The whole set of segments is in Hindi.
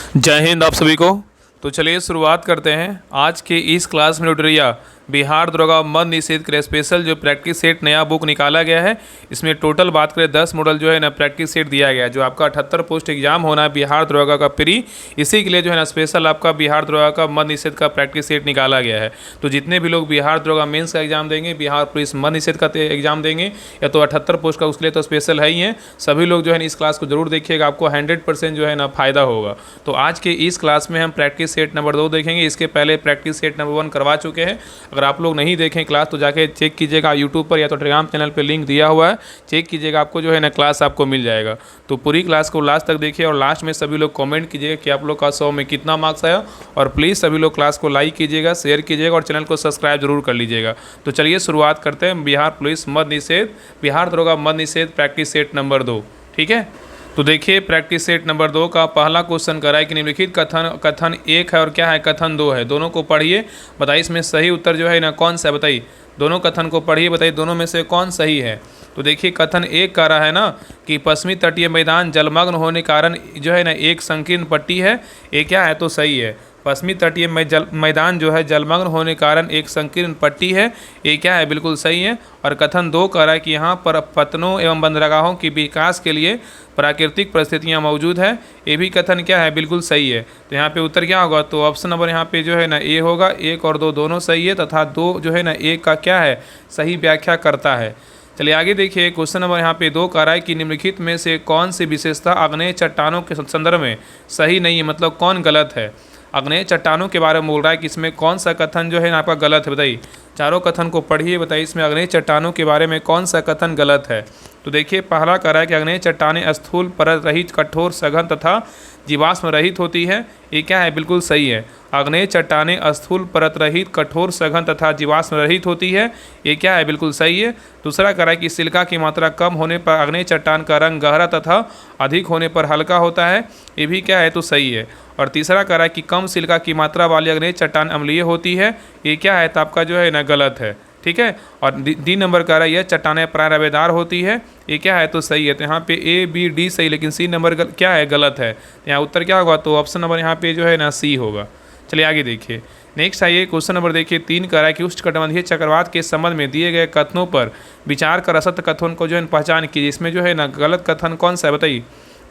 जय हिंद आप सभी को। तो चलिए शुरुआत करते हैं आज के इस क्लास में। ट्यूटोरियल बिहार दरोगा मद निषेध के लिए स्पेशल जो प्रैक्टिस सेट नया बुक निकाला गया है। इसमें टोटल बात करें 10 मॉडल जो है ना प्रैक्टिस सेट दिया गया है। जो आपका 78 पोस्ट एग्जाम होना है बिहार दरोगा का प्री, इसी के लिए जो है ना स्पेशल आपका बिहार दरोगा का मद निषेध का प्रैक्टिस सेट निकाला गया है। तो जितने भी लोग बिहार दरोगा मेंस का एग्जाम देंगे, बिहार पुलिस मद निषेध का एग्जाम देंगे या तो 78 पोस्ट का, उसके लिए तो स्पेशल है ही है। सभी लोग जो है इस क्लास को जरूर देखिएगा, आपको 100% जो है ना फायदा होगा। तो आज के इस क्लास में हम प्रैक्टिस सेट नंबर 2 देखेंगे। इसके पहले प्रैक्टिस सेट नंबर 1 करवा चुके हैं। अगर आप लोग नहीं देखें क्लास तो जाके चेक कीजिएगा यूट्यूब पर या तो टेलीग्राम चैनल पे लिंक दिया हुआ है, चेक कीजिएगा, आपको जो है ना क्लास आपको मिल जाएगा। तो पूरी क्लास को लास्ट तक देखिए और लास्ट में सभी लोग कमेंट कीजिएगा कि आप लोग का 100 में कितना मार्क्स आया। और प्लीज़ सभी लोग क्लास को लाइक कीजिएगा, शेयर कीजिएगा और चैनल को सब्सक्राइब जरूर कर लीजिएगा। तो चलिए शुरुआत करते हैं बिहार पुलिस मद निषेध, बिहार दरोगा मद निषेध प्रैक्टिस सेट नंबर 2। ठीक है, तो देखिए प्रैक्टिस सेट नंबर 2 का पहला क्वेश्चन करा है कि निम्नलिखित कथन 1 है और क्या है कथन 2 है। दोनों को पढ़िए, बताइए इसमें सही उत्तर जो है ना कौन सा है। बताइए दोनों कथन को पढ़िए, बताइए दोनों में से कौन सही है। तो देखिए कथन 1 कह रहा है ना कि पश्चिमी तटीय मैदान जलमग्न होने के कारण जो है ना एक संकीर्ण पट्टी है। ये क्या है तो सही है। पश्चिमी तटीय मैदान जो है जलमग्न होने के कारण एक संकीर्ण पट्टी है। ये क्या है बिल्कुल सही है। और कथन 2 कह रहा है कि यहाँ पर पत्तनों एवं बंदरगाहों के विकास के लिए प्राकृतिक परिस्थितियाँ मौजूद है। ये भी कथन क्या है बिल्कुल सही है। तो यहाँ पे उत्तर क्या होगा तो ऑप्शन नंबर यहाँ पे जो है ना ए होगा। 1 और 2 दोनों सही है तथा 2 जो है ना 1 का क्या है सही व्याख्या करता है। चलिए आगे देखिए क्वेश्चन नंबर यहाँ पे 2 कह रहा है कि निम्नलिखित में से कौन सी विशेषता आग्नेय चट्टानों के संदर्भ में सही नहीं है, मतलब कौन गलत है। आग्नेय चट्टानों के बारे में बोल रहा है कि इसमें कौन सा कथन जो है ना आपका गलत है। बताइए चारों कथन को पढ़िए, बताइए इसमें आग्नेय चट्टानों के बारे में कौन सा कथन गलत है। तो देखिए पहला कह रहा है कि आग्नेय चट्टानें स्थूल परत रहित, कठोर, सघन तथा जीवाश्म रहित होती है। ये क्या है बिल्कुल सही है। आग्नेय चट्टानें स्थूल परत रहित, कठोर, सघन तथा जीवाश्म रहित होती है। ये क्या है बिल्कुल सही है। दूसरा कह रहा है कि सिलिका की मात्रा कम होने पर आग्नेय चट्टान का रंग गहरा तथा अधिक होने पर हल्का होता है। ये भी क्या है तो सही है। और तीसरा कह रहा है कि कम सिलिका की मात्रा वाली आग्नेय चट्टान अम्लीय होती है। ये क्या है तो आपका जो है ना गलत है। ठीक है। और डी नंबर कह रहा है यह चट्टानें प्राय रवेदार होती है। ये क्या है तो सही है। तो यहाँ पे ए बी डी सही, लेकिन सी नंबर क्या है गलत है। तो यहाँ उत्तर क्या होगा तो ऑप्शन नंबर यहाँ पे जो है ना सी होगा। चलिए आगे देखिए नेक्स्ट आइए क्वेश्चन नंबर देखिए 3 कह रहा है कि उष्णकटिबंधीय चक्रवात के संबंध में दिए गए कथनों पर विचार कर असत्य कथन को जो है पहचान कीजिए। इसमें जो है ना गलत कथन कौन सा है। बताइए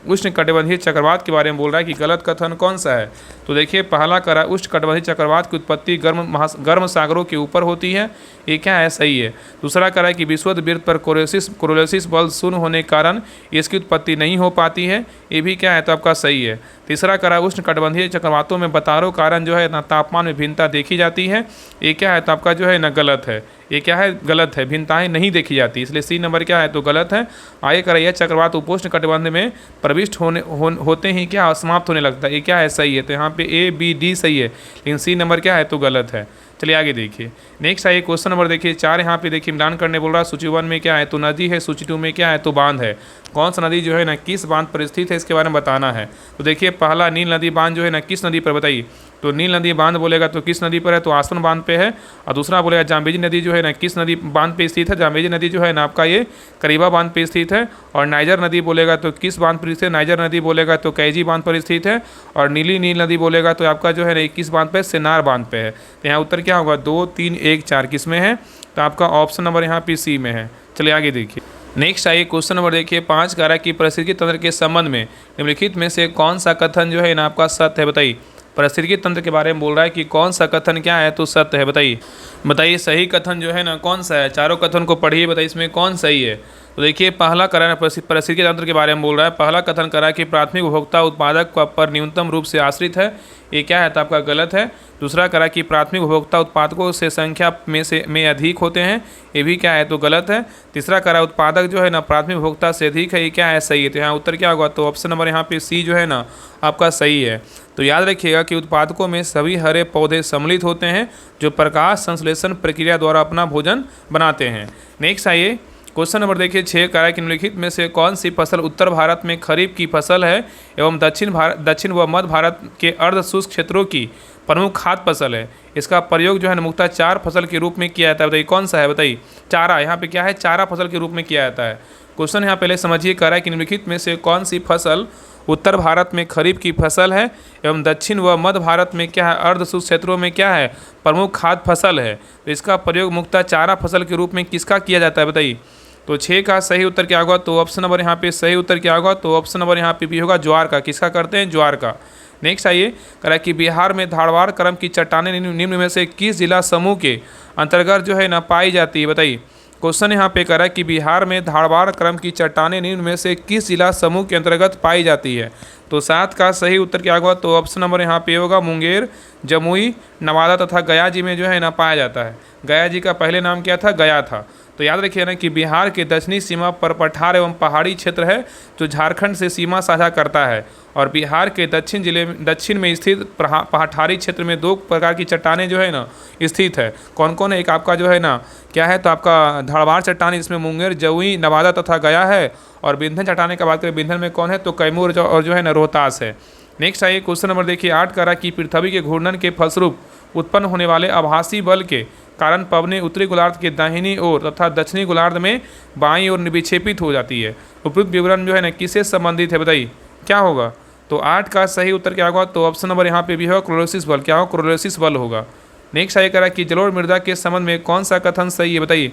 उष्णकटिबंधीय चक्रवात के बारे में बोल रहा है कि गलत कथन कौन सा है। तो देखिए पहला कह रहा है उष्णकटिबंधीय चक्रवात की उत्पत्ति गर्म सागरों के ऊपर होती है। ये क्या है सही है। दूसरा कह रहा है कि विषुवत वृत्त पर कोरोलिस बल शून्य होने के कारण इसकी उत्पत्ति नहीं हो पाती है। ये भी क्या है तो आपका सही है। तीसरा कह रहा है उष्णकटिबंधीय चक्रवातों में बतारों कारण जो है ना तापमान में भिन्नता देखी जाती है। ये क्या है तो आपका जो है ना गलत है। ये क्या है गलत है, भिन्नताएं नहीं देखी जाती, इसलिए सी नंबर क्या है तो गलत है। आगे कर यह चक्रवात उपोष्ण कटिबंध में प्रविष्ट होते ही क्या समाप्त होने लगता है। ये क्या है सही है। तो यहाँ पे ए बी डी सही है, लेकिन सी नंबर क्या है तो गलत है। चलिए आगे देखिए नेक्स्ट आइए क्वेश्चन नंबर देखिए 4 यहाँ पे देखिए मिलान करने बोल रहा है। सूची 1 में क्या है तो नदी है, सूची 2 में क्या है तो बांध है। कौन सा नदी जो है ना किस बांध पर स्थित है इसके बारे में बताना है। तो देखिए पहला नील नदी बांध जो है ना किस नदी पर। बताइए तो नील नदी बांध बोलेगा तो किस नदी पर है तो आसवन बांध पे है। और दूसरा बोलेगा जाम्बेजी नदी जो है ना किस नदी बांध पे स्थित है। जाम्बेजी नदी जो है ना आपका ये करीबा बांध पे स्थित है। और नाइजर नदी बोलेगा तो किस बांध पर स्थित है। नाइजर नदी बोलेगा तो कैजी बांध पर स्थित है। और नीली नील नदी बोलेगा तो आपका जो है ना किस बांध पे सेनार बांध पे है। तो यहाँ उत्तर क्या होगा 2 3 1 4 किस में है तो आपका ऑप्शन नंबर यहाँ पे सी में है। चलिए आगे देखिए नेक्स्ट आइए क्वेश्चन नंबर देखिए 5 कह रहा है कि पारिस्थितिकी तंत्र के संबंध में निम्नलिखित में से कौन सा कथन जो है ना आपका सत्य है। बताइए पारिस्थितिकी तंत्र के बारे में बोल रहा है कि कौन सा कथन क्या है तो सत्य है। बताइए सही कथन जो है ना कौन सा है। चारों कथन को पढ़िए, बताइए इसमें कौन सही है। तो देखिए पहला कह रहा है पारिस्थितिकी तंत्र के बारे में बोल रहा है। पहला कथन कह रहा है कि प्राथमिक उपभोक्ता उत्पादक पर न्यूनतम रूप से आश्रित है। ये क्या है तो आपका गलत है। दूसरा कह रहा है कि प्राथमिक उपभोक्ता उत्पादकों से संख्या में अधिक होते हैं। ये भी क्या है तो गलत है। तीसरा कह रहा है उत्पादक जो है ना प्राथमिक उपभोक्ता से अधिक है। ये क्या है सही है। तो यहाँ उत्तर क्या होगा तो ऑप्शन नंबर यहाँ पे सी जो है ना आपका सही है। तो याद रखिएगा कि उत्पादकों में सभी हरे पौधे सम्मिलित होते हैं जो प्रकाश संश्लेषण प्रक्रिया द्वारा अपना भोजन बनाते हैं। नेक्स्ट आइए क्वेश्चन नंबर देखिए 6 कह रहा है कि निम्नलिखित में से कौन सी फसल उत्तर भारत में खरीफ की फसल है एवं दक्षिण व मध्य भारत के अर्ध शुष्क क्षेत्रों की प्रमुख खाद्य फसल है। इसका प्रयोग जो है मुख्यतः 4 फसल के रूप में किया जाता है। बताइए कौन सा है। बताइए चारा, यहाँ पे क्या है चारा फसल के रूप में किया जाता है। क्वेश्चन यहाँ पहले समझिए कह रहा है कि निम्नलिखित में से कौन सी फसल उत्तर भारत में खरीफ की फसल है एवं दक्षिण व मध्य भारत में क्या है, अर्ध शुष्क क्षेत्रों में क्या है, प्रमुख खाद्य फसल है। तो इसका प्रयोग मुख्यतः चारा फसल के रूप में किसका किया जाता है बताइए। तो 6 का सही उत्तर क्या होगा, तो ऑप्शन नंबर यहाँ पे सही उत्तर क्या होगा, तो ऑप्शन नंबर यहाँ पे भी होगा ज्वार का। किसका करते हैं, ज्वार का। नेक्स्ट आइए, कह रहा है कि बिहार में धारवाड़ क्रम की चट्टानें निम्न में से किस जिला समूह के अंतर्गत जो है ना पाई जाती है बताइए। क्वेश्चन यहाँ पे कह रहा है कि बिहार में धारवाड़ क्रम की चट्टानें निम्न में से किस जिला समूह के अंतर्गत पाई जाती है। तो 7 का सही उत्तर क्या होगा, तो ऑप्शन नंबर यहाँ पे होगा मुंगेर, जमुई, नवादा तथा गया जी में जो है ना पाया जाता है। गया जी का पहले नाम क्या था, गया था। तो याद रखिए ना कि बिहार के दक्षिणी सीमा पर पठार एवं पहाड़ी क्षेत्र है जो झारखंड से सीमा साझा करता है, और बिहार के दक्षिण में स्थित पठारी क्षेत्र में 2 प्रकार की चट्टानें जो है ना स्थित है। कौन कौन है, एक आपका जो है ना क्या है, तो आपका धारवाड़ चट्टान, इसमें मुंगेर, जमुई, नवादा तथा गया है। और विंध्य चट्टाने की बात करें, विंध्य में कौन है, तो कैमूर और जो है ना रोहतास है। नेक्स्ट आइए क्वेश्चन नंबर देखिए 8 करा कि पृथ्वी के घूर्णन के फलस्वरूप उत्पन्न होने वाले आभासी बल के कारण पवनें उत्तरी गोलार्ध के दाहिनी ओर तथा दक्षिणी गोलार्ध में बाईं ओर विक्षेपित हो जाती है। उपयुक्त विवरण जो है ना किससे संबंधित है बताइए, क्या होगा। तो 8 का सही उत्तर क्या होगा, तो ऑप्शन नंबर यहाँ पे भी होगा क्रोलोसिस बल। क्या होगा, क्रोलोसिस बल होगा। नेक्स्ट आइए करा कि जलोढ़ मृदा के संबंध में कौन सा कथन सही है बताइए।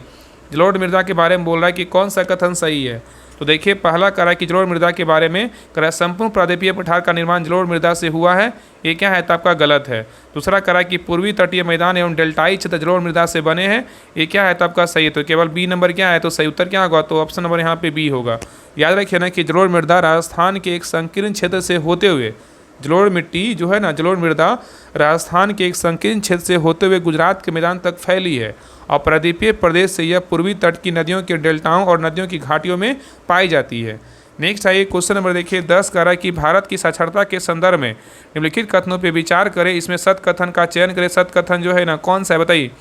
जलोढ़ मृदा के बारे में बोल रहा है कि कौन सा कथन सही है। तो देखिए पहला करा कि जलोढ़ मृदा के बारे में करा संपूर्ण प्रायद्वीपीय पठार का निर्माण जलोढ़ मृदा से हुआ है, ये क्या है, तो आपका गलत है। दूसरा करा कि पूर्वी तटीय मैदान एवं डेल्टाई क्षेत्र जलोढ़ मृदा से बने हैं, ये क्या है, तो आपका सही है। तो केवल बी नंबर क्या है, तो सही उत्तर क्या होगा, तो ऑप्शन नंबर यहाँ पे बी होगा। याद रखिए ना कि जलोढ़ मृदा राजस्थान के एक संकीर्ण क्षेत्र से होते हुए, जलोढ़ मिट्टी जो है ना, जलोढ़ मृदा राजस्थान के एक संकीर्ण क्षेत्र से होते हुए गुजरात के मैदान तक फैली है, और प्रायद्वीपीय प्रदेश से यह पूर्वी तट की नदियों के डेल्टाओं और नदियों की घाटियों में पाई जाती है। नेक्स्ट आइए क्वेश्चन नंबर देखिए 10 कह रहा है कि भारत की साक्षरता के संदर्भ में निम्नलिखित कथनों पर विचार करें, इसमें सत कथन का चयन करें। सत कथन जो है ना कौन सा है बताइए।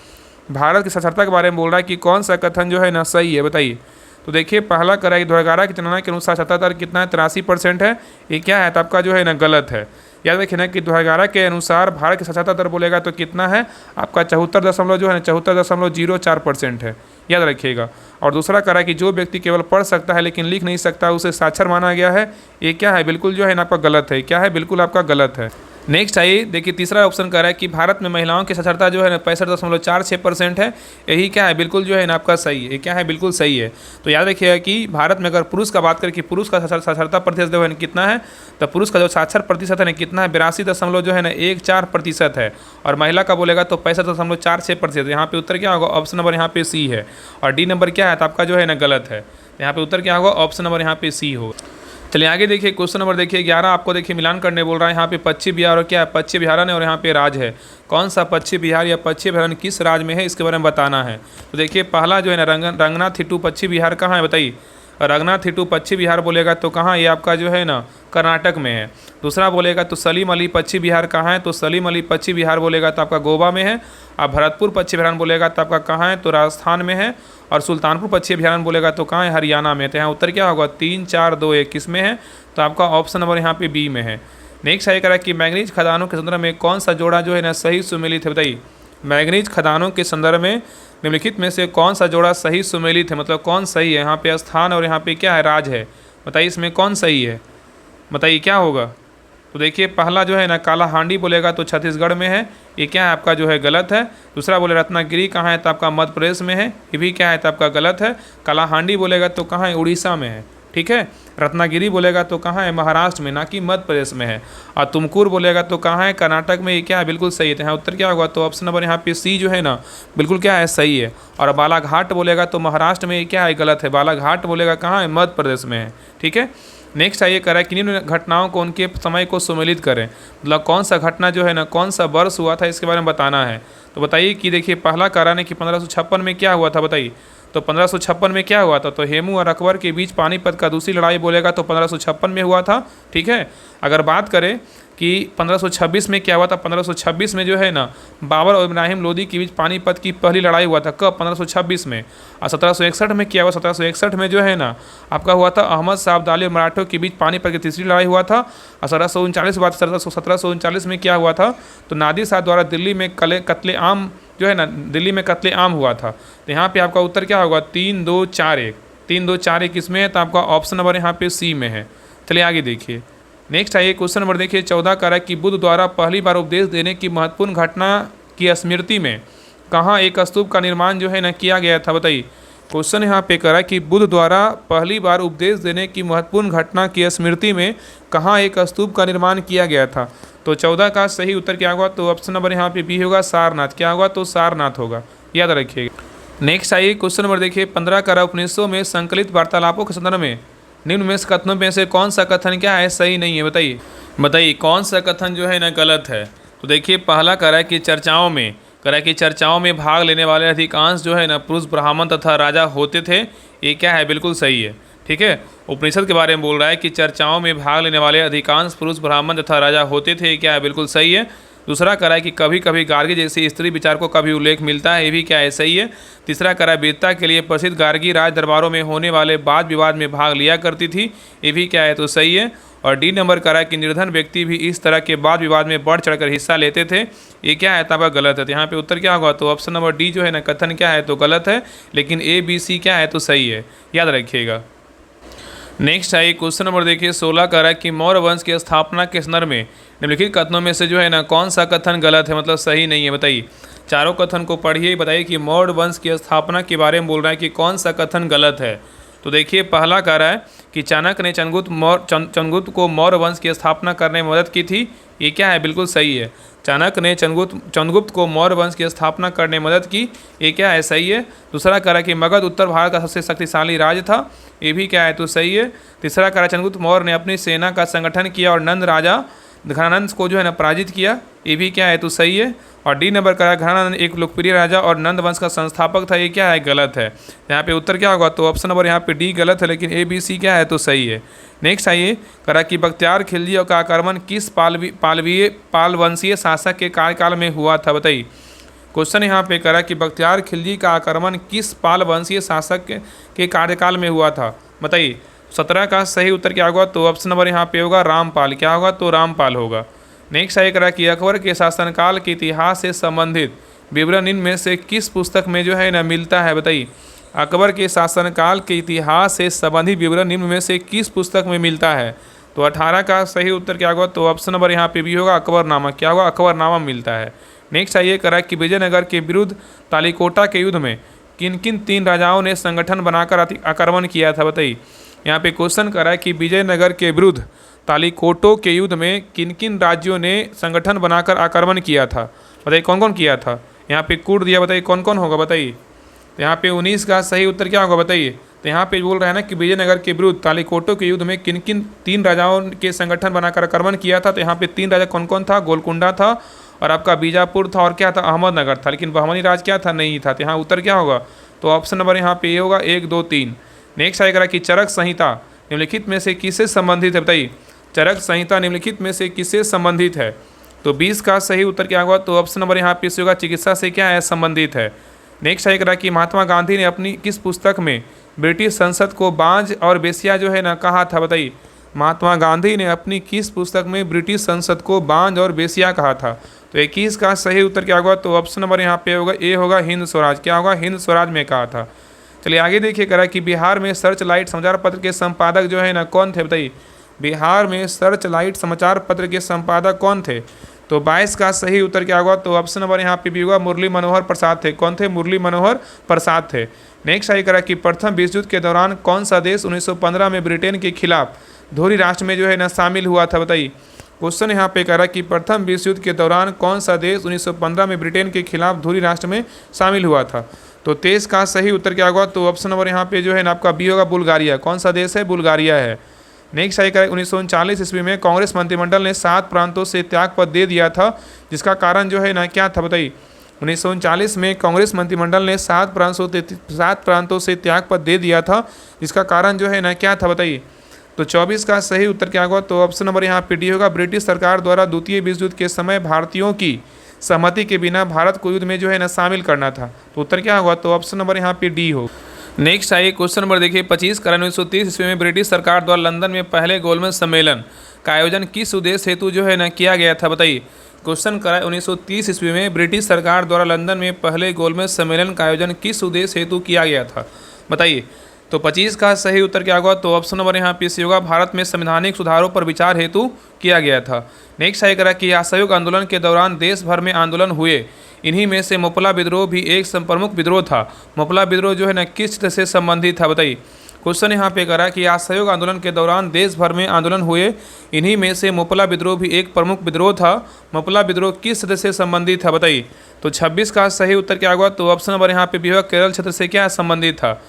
भारत की साक्षरता के बारे में बोल रहा है कि कौन सा कथन जो है ना सही है बताइए। तो देखिए पहला कह रहा है कि 2011 की जनगणना के अनुसार साक्षरता दर कितना है, 83% है, ये क्या है, तो आपका जो है ना गलत है। याद रखिए ना कि 2011 के अनुसार भारत की साक्षरता दर बोलेगा तो कितना है, आपका 74.04% है, याद रखिएगा। और दूसरा करा कि जो व्यक्ति केवल पढ़ सकता है लेकिन लिख नहीं सकता उसे साक्षर माना गया है, ये क्या है, बिल्कुल जो है ना आपका गलत है। क्या है, बिल्कुल आपका गलत है। नेक्स्ट आइए देखिए तीसरा ऑप्शन कह रहा है कि भारत में महिलाओं की साक्षरता जो है ना 65.46% है, यही क्या है, बिल्कुल जो है ना आपका सही है। ये क्या है, बिल्कुल सही है। तो याद रखिएगा कि भारत में अगर पुरुष का बात करें कि पुरुष का साक्षरता प्रतिशत जो है ना कितना है, तो पुरुष का जो साक्षर प्रतिशत है ना कितना है, 82.14% है, और महिला का बोलेगा तो 65.46%। यहाँ पे उत्तर क्या होगा, ऑप्शन नंबर यहाँ पे सी है। और डी नंबर क्या है, तो आपका जो है ना गलत है। यहाँ पे उत्तर क्या होगा, ऑप्शन नंबर यहाँ पे सी होगा। चलिए आगे देखिए क्वेश्चन नंबर देखिए 11 आपको देखिए मिलान करने बोल रहा है। यहाँ पे पश्चिम बिहार और क्या है, पश्चिम बिहार है, और यहाँ पे राज्य है। कौन सा पश्चिम बिहार या पश्चिम बिहार किस राज्य में है, इसके बारे में बताना है। तो देखिए पहला जो है ना रंगनाथिट्टू पश्चिम बिहार कहाँ है बताइए। रंगनाथिट्टू पश्चिम बिहार बोलेगा तो कहाँ, ये आपका जो है ना कर्नाटक में है। दूसरा बोलेगा तो सलीम अली पश्चिम बिहार कहाँ है, तो सलीम अली पश्चिम बिहार बोलेगा तो आपका गोवा में है। और भरतपुर पश्चिम बिहार बोलेगा तो आपका कहाँ है, तो राजस्थान में है। और सुल्तानपुर पश्चिम बिहार बोलेगा तो कहाँ है, हरियाणा में। तो यहाँ उत्तर क्या होगा, 3, 4, 2, 1 किस में है, तो आपका ऑप्शन नंबर यहाँ पे बी में है। नेक्स्ट है करा कि मैंगनीज खदानों के संदर्भ में कौन सा जोड़ा जो है ना सही सुमेलित है बताइए। मैंगनीज खदानों के संदर्भ में निम्नलिखित में से कौन सा जोड़ा सही सुमेलित है, मतलब कौन सही है। यहाँ पे स्थान और यहाँ पे क्या है, राज्य है, बताइए इसमें कौन सही है, बताइए क्या होगा। तो देखिए पहला जो है ना कालाहांडी बोलेगा तो छत्तीसगढ़ में है, ये क्या है आपका जो है गलत है। दूसरा बोले रत्नागिरी कहाँ है, तो आपका मध्य प्रदेश में है, ये भी क्या है, तो आपका गलत है। कालाहांडी बोलेगा तो कहाँ है, उड़ीसा में है, ठीक है। रत्नागिरी बोलेगा तो कहाँ है, महाराष्ट्र में, ना कि मध्य प्रदेश में है। और तुमकुर बोलेगा तो कहाँ है, कर्नाटक में, ये क्या है, बिल्कुल सही है। यहाँ उत्तर क्या होगा, तो ऑप्शन नंबर यहाँ पे सी जो है ना बिल्कुल क्या है, सही है। और बालाघाट बोलेगा तो महाराष्ट्र में, ये क्या है, गलत है। बालाघाट बोलेगा कहाँ है, मध्य प्रदेश में है, ठीक है। नेक्स्ट आइए करा कि निम्न घटनाओं को उनके समय को सुमेलित करें, मतलब कौन सा घटना जो है ना कौन सा वर्ष हुआ था, इसके बारे में बताना है। तो बताइए कि देखिए पहला करा ने कि 1556 में क्या हुआ था बताइए। तो 1556 में क्या हुआ था, तो हेमू और अकबर के बीच पानीपत का दूसरी लड़ाई बोलेगा तो 1556 में हुआ था, ठीक है। अगर बात करें कि 1526 में क्या हुआ था, 1526 में जो है ना बाबर और इब्राहिम लोदी के बीच पानीपत की पहली लड़ाई हुआ था, कब, 1526 में। और 1761 में क्या हुआ, 1761 में जो है ना आपका हुआ था अहमद शाह अब्दाली और मराठों के बीच पानीपत की तीसरी लड़ाई हुआ था। और 1739 में क्या हुआ था, तो नादिर शाह द्वारा दिल्ली में कत्ले आम जो है ना दिल्ली में कत्ले आम हुआ था। तो यहाँ पे आपका उत्तर क्या होगा, 3, 2, 4, 1 इसमें है, तो आपका ऑप्शन नंबर यहाँ पे सी में है। चलिए आगे देखिए नेक्स्ट आइए क्वेश्चन नंबर देखिए 14 कह रहा है कि बुद्ध द्वारा पहली बार उपदेश देने की महत्वपूर्ण घटना की स्मृति में कहाँ एक स्तूप का निर्माण जो है ना किया गया था, बताइए। क्वेश्चन यहाँ पे कह रहा है कि बुद्ध द्वारा पहली बार उपदेश देने की महत्वपूर्ण घटना की स्मृति में कहाँ एक स्तूप का निर्माण किया गया था। तो 14 का सही उत्तर क्या होगा, तो ऑप्शन नंबर यहाँ पे बी होगा, सारनाथ। क्या होगा, तो सारनाथ होगा, याद रखिएगा। नेक्स्ट आइए क्वेश्चन नंबर देखिए 15 का उपनिषदों में संकलित वार्तालापों के संदर्भ में निम्न में से कथनों में से कौन सा कथन क्या है, सही नहीं है, बताइए। बताइए कौन सा कथन जो है ना गलत है। तो देखिए पहला कह रहा है कि चर्चाओं में भाग लेने वाले अधिकांश जो है ना पुरुष ब्राह्मण तथा राजा होते थे, ये क्या है, बिल्कुल सही है। ठीक है, उपनिषद के बारे में बोल रहा है कि चर्चाओं में भाग लेने वाले अधिकांश पुरुष ब्राह्मण तथा राजा होते थे, ये क्या है, बिल्कुल सही है। दूसरा कह रहा है कि कभी कभी गार्गी जैसे स्त्री विचार को कभी उल्लेख मिलता है, ये भी क्या है, सही है। तीसरा कह रहा है वीरता के लिए प्रसिद्ध गार्गी राज दरबारों में होने वाले वाद विवाद में भाग लिया करती थी, ये भी क्या है, तो सही है। और डी नंबर कह रहा है कि निर्धन व्यक्ति भी इस तरह के वाद विवाद में बढ़ चढ़कर हिस्सा लेते थे, ये क्या है, तब गलत है। तो यहाँ पे उत्तर क्या होगा, तो ऑप्शन नंबर डी जो है ना कथन क्या है, तो गलत है, लेकिन ए बी सी क्या है, तो सही है, याद रखिएगा। नेक्स्ट आइए क्वेश्चन नंबर देखिए 16 कह रहा है कि मौर्य वंश की स्थापना के संदर्भ में निम्नलिखित कथनों में से जो है ना कौन सा कथन गलत है, मतलब सही नहीं है, बताइए। चारों कथन को पढ़िए, बताइए कि मौर्य वंश की स्थापना के बारे में बोल रहा है कि कौन सा कथन गलत है। तो देखिए पहला कह रहा है कि चाणक्य ने चंद्रगुप्त को मौर्य वंश की स्थापना करने में मदद की थी, ये क्या है, बिल्कुल सही है। चाणक्य ने चंद्रगुप्त को मौर्य वंश की स्थापना करने में मदद की, ये क्या है, सही है। दूसरा कह रहा है कि मगध उत्तर भारत का सबसे शक्तिशाली राज्य था, ये भी क्या है, तो सही है। तीसरा कह रहा है चंद्रगुप्त मौर्य ने अपनी सेना का संगठन किया और नंद राजा घनानंद को जो है ना पराजित किया, ये भी क्या है, तो सही है। और डी नंबर कह रहा है घनानंद एक लोकप्रिय राजा और नंद वंश का संस्थापक था, ये क्या है, गलत है। यहाँ पे उत्तर क्या होगा, तो ऑप्शन नंबर यहाँ पे डी गलत है, लेकिन ए बी सी क्या है, तो सही है। नेक्स्ट आइए कह रहा है कि बख्तियार खिलजी का आक्रमण किस पाल वंशीय शासक के कार्यकाल में हुआ था, बताइए। क्वेश्चन यहाँ पे कह रहा है कि बख्तियार खिलजी का आक्रमण किस पाल वंशीय शासक के कार्यकाल में हुआ था, बताइए। 17 का सही उत्तर क्या होगा, तो ऑप्शन नंबर यहाँ पे होगा रामपाल। क्या होगा, तो रामपाल होगा। नेक्स्ट आइए कह रहा है कि अकबर के शासनकाल के इतिहास से संबंधित विवरण इनमें से किस पुस्तक में जो है ना मिलता है, बताइए। अकबर के शासनकाल के इतिहास से संबंधित विवरण निम्न में से किस पुस्तक में मिलता है। तो 18 का सही उत्तर क्या होगा, तो ऑप्शन नंबर यहाँ पे भी होगा अकबरनामा। क्या होगा, अकबरनामा मिलता है। नेक्स्ट आइए कह रहा है कि विजयनगर के विरुद्ध तालीकोटा के युद्ध में किन किन 3 राजाओं ने संगठन बनाकर आक्रमण किया था, बताइए। यहाँ पे क्वेश्चन कर रहा है कि विजयनगर के विरुद्ध तालीकोटो के युद्ध में किन किन राज्यों ने संगठन बनाकर आक्रमण किया था, बताइए कौन कौन किया था। यहाँ पे कूट दिया, बताइए कौन कौन होगा, बताइए। तो यहाँ पे 19 का सही उत्तर क्या होगा, बताइए। तो यहाँ पे बोल रहा है ना कि विजयनगर के विरुद्ध तालीकोटो के युद्ध में किन किन 3 राजाओं के संगठन बनाकर आक्रमण किया था। तो यहाँ पे 3 राजा कौन कौन था, गोलकुंडा था और आपका बीजापुर था और क्या था, अहमदनगर था। लेकिन बहमनी राज क्या था, नहीं था। तो यहाँ उत्तर क्या होगा, तो ऑप्शन नंबर यहाँ पे ये होगा 1 2 3। नेक्स्ट आएगा कि चरक संहिता निम्नलिखित में से किससे संबंधित है, बताइए। चरक संहिता निम्नलिखित में से किससे संबंधित है। तो 20 का सही उत्तर क्या होगा, तो ऑप्शन नंबर यहाँ पे होगा चिकित्सा से क्या है, संबंधित है। नेक्स्ट आएगा कि महात्मा गांधी ने अपनी किस पुस्तक में ब्रिटिश संसद को बांझ और बेसिया जो है ना कहा था, बताइए। महात्मा गांधी ने अपनी किस पुस्तक में ब्रिटिश संसद को बांझ और बेसिया कहा था। तो 21 का सही उत्तर क्या होगा, तो ऑप्शन नंबर यहाँ पे होगा ए होगा हिंद स्वराज। क्या होगा, हिंद स्वराज में कहा था। चलिए आगे देखिए करा कि बिहार में सर्च लाइट समाचार पत्र के संपादक जो है ना कौन थे, बताइए। बिहार में सर्च लाइट समाचार पत्र के संपादक कौन थे। तो 22 का सही उत्तर क्या होगा, तो ऑप्शन नंबर यहाँ पे भी होगा मुरली मनोहर प्रसाद थे। कौन थे, मुरली मनोहर प्रसाद थे। नेक्स्ट आई करा कि प्रथम विश्व युद्ध के दौरान कौन सा देश 1915 में ब्रिटेन के खिलाफ धुरी राष्ट्र में जो है ना शामिल हुआ था, बताइए। क्वेश्चन यहाँ पे कह रहा कि प्रथम विश्व युद्ध के दौरान कौन सा देश 1915 में ब्रिटेन के खिलाफ धुरी राष्ट्र में शामिल हुआ था। तो 23 का सही उत्तर क्या होगा, तो ऑप्शन नंबर यहाँ पे जो है ना आपका बी होगा बुल्गारिया। कौन सा देश है, बुल्गारिया है। नेक्स्ट आएगा 1939 ईस्वी में कांग्रेस मंत्रिमंडल ने 7 प्रांतों से त्यागपत्र दे दिया था, जिसका कारण जो है ना क्या था, बताइए। 1939 में कांग्रेस मंत्रिमंडल ने 7 प्रांतों से त्यागपत्र दे दिया था, जिसका कारण जो है ना क्या था, बताइए। तो 24 का सही उत्तर क्या होगा, तो ऑप्शन नंबर यहाँ पे डी होगा ब्रिटिश सरकार द्वारा द्वितीय विश्व युद्ध के समय भारतीयों की सहमति के बिना भारत को युद्ध में जो है ना शामिल करना था। तो उत्तर क्या होगा, तो ऑप्शन नंबर यहाँ पे डी हो। नेक्स्ट आइए क्वेश्चन नंबर देखिए 25 का 1930 ईस्वी में ब्रिटिश सरकार द्वारा लंदन में पहले गोलमेज सम्मेलन का आयोजन किस उद्देश्य हेतु जो है ना किया गया था, बताइए। क्वेश्चन करा 1930 ईस्वी में ब्रिटिश सरकार द्वारा लंदन में पहले गोलमेज सम्मेलन का आयोजन किस उद्देश्य हेतु किया गया था, बताइए। तो 25 का सही उत्तर क्या होगा? तो ऑप्शन नंबर यहाँ पे सी होगा, भारत में संवैधानिक सुधारों पर विचार हेतु किया गया था। नेक्स्ट सही करा कि असहयोग आंदोलन के दौरान देश भर में आंदोलन हुए, इन्हीं में से मोपला विद्रोह भी एक प्रमुख विद्रोह था। मोपला विद्रोह जो है ना किस क्षेत्र से संबंधित था बताइए। क्वेश्चन यहाँ पे करा कि असहयोग आंदोलन के दौरान देश भर में आंदोलन हुए, इन्हीं में से मोपला विद्रोह भी एक प्रमुख विद्रोह था। मोपला विद्रोह किस क्षेत्र से संबंधित था बताइए। तो 26 का सही उत्तर क्या होगा? तो ऑप्शन नंबर यहाँ पे भी होगा, केरल क्षेत्र से क्या संबंधित था।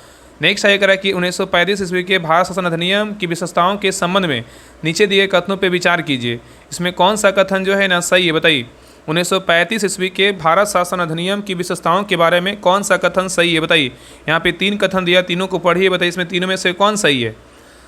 नेक्स्ट सही करा कि 1935 ईस्वी के भारत शासन अधिनियम की विशेषताओं के संबंध में नीचे दिए कथनों पर विचार कीजिए। इसमें कौन सा कथन जो है ना सही है बताइए। 1935 ईस्वी के भारत शासन अधिनियम की विशेषताओं के बारे में कौन सा कथन सही है बताइए। यहाँ पे 3 कथन दिया, तीनों को पढ़िए, बताइए इसमें तीनों में से कौन सही है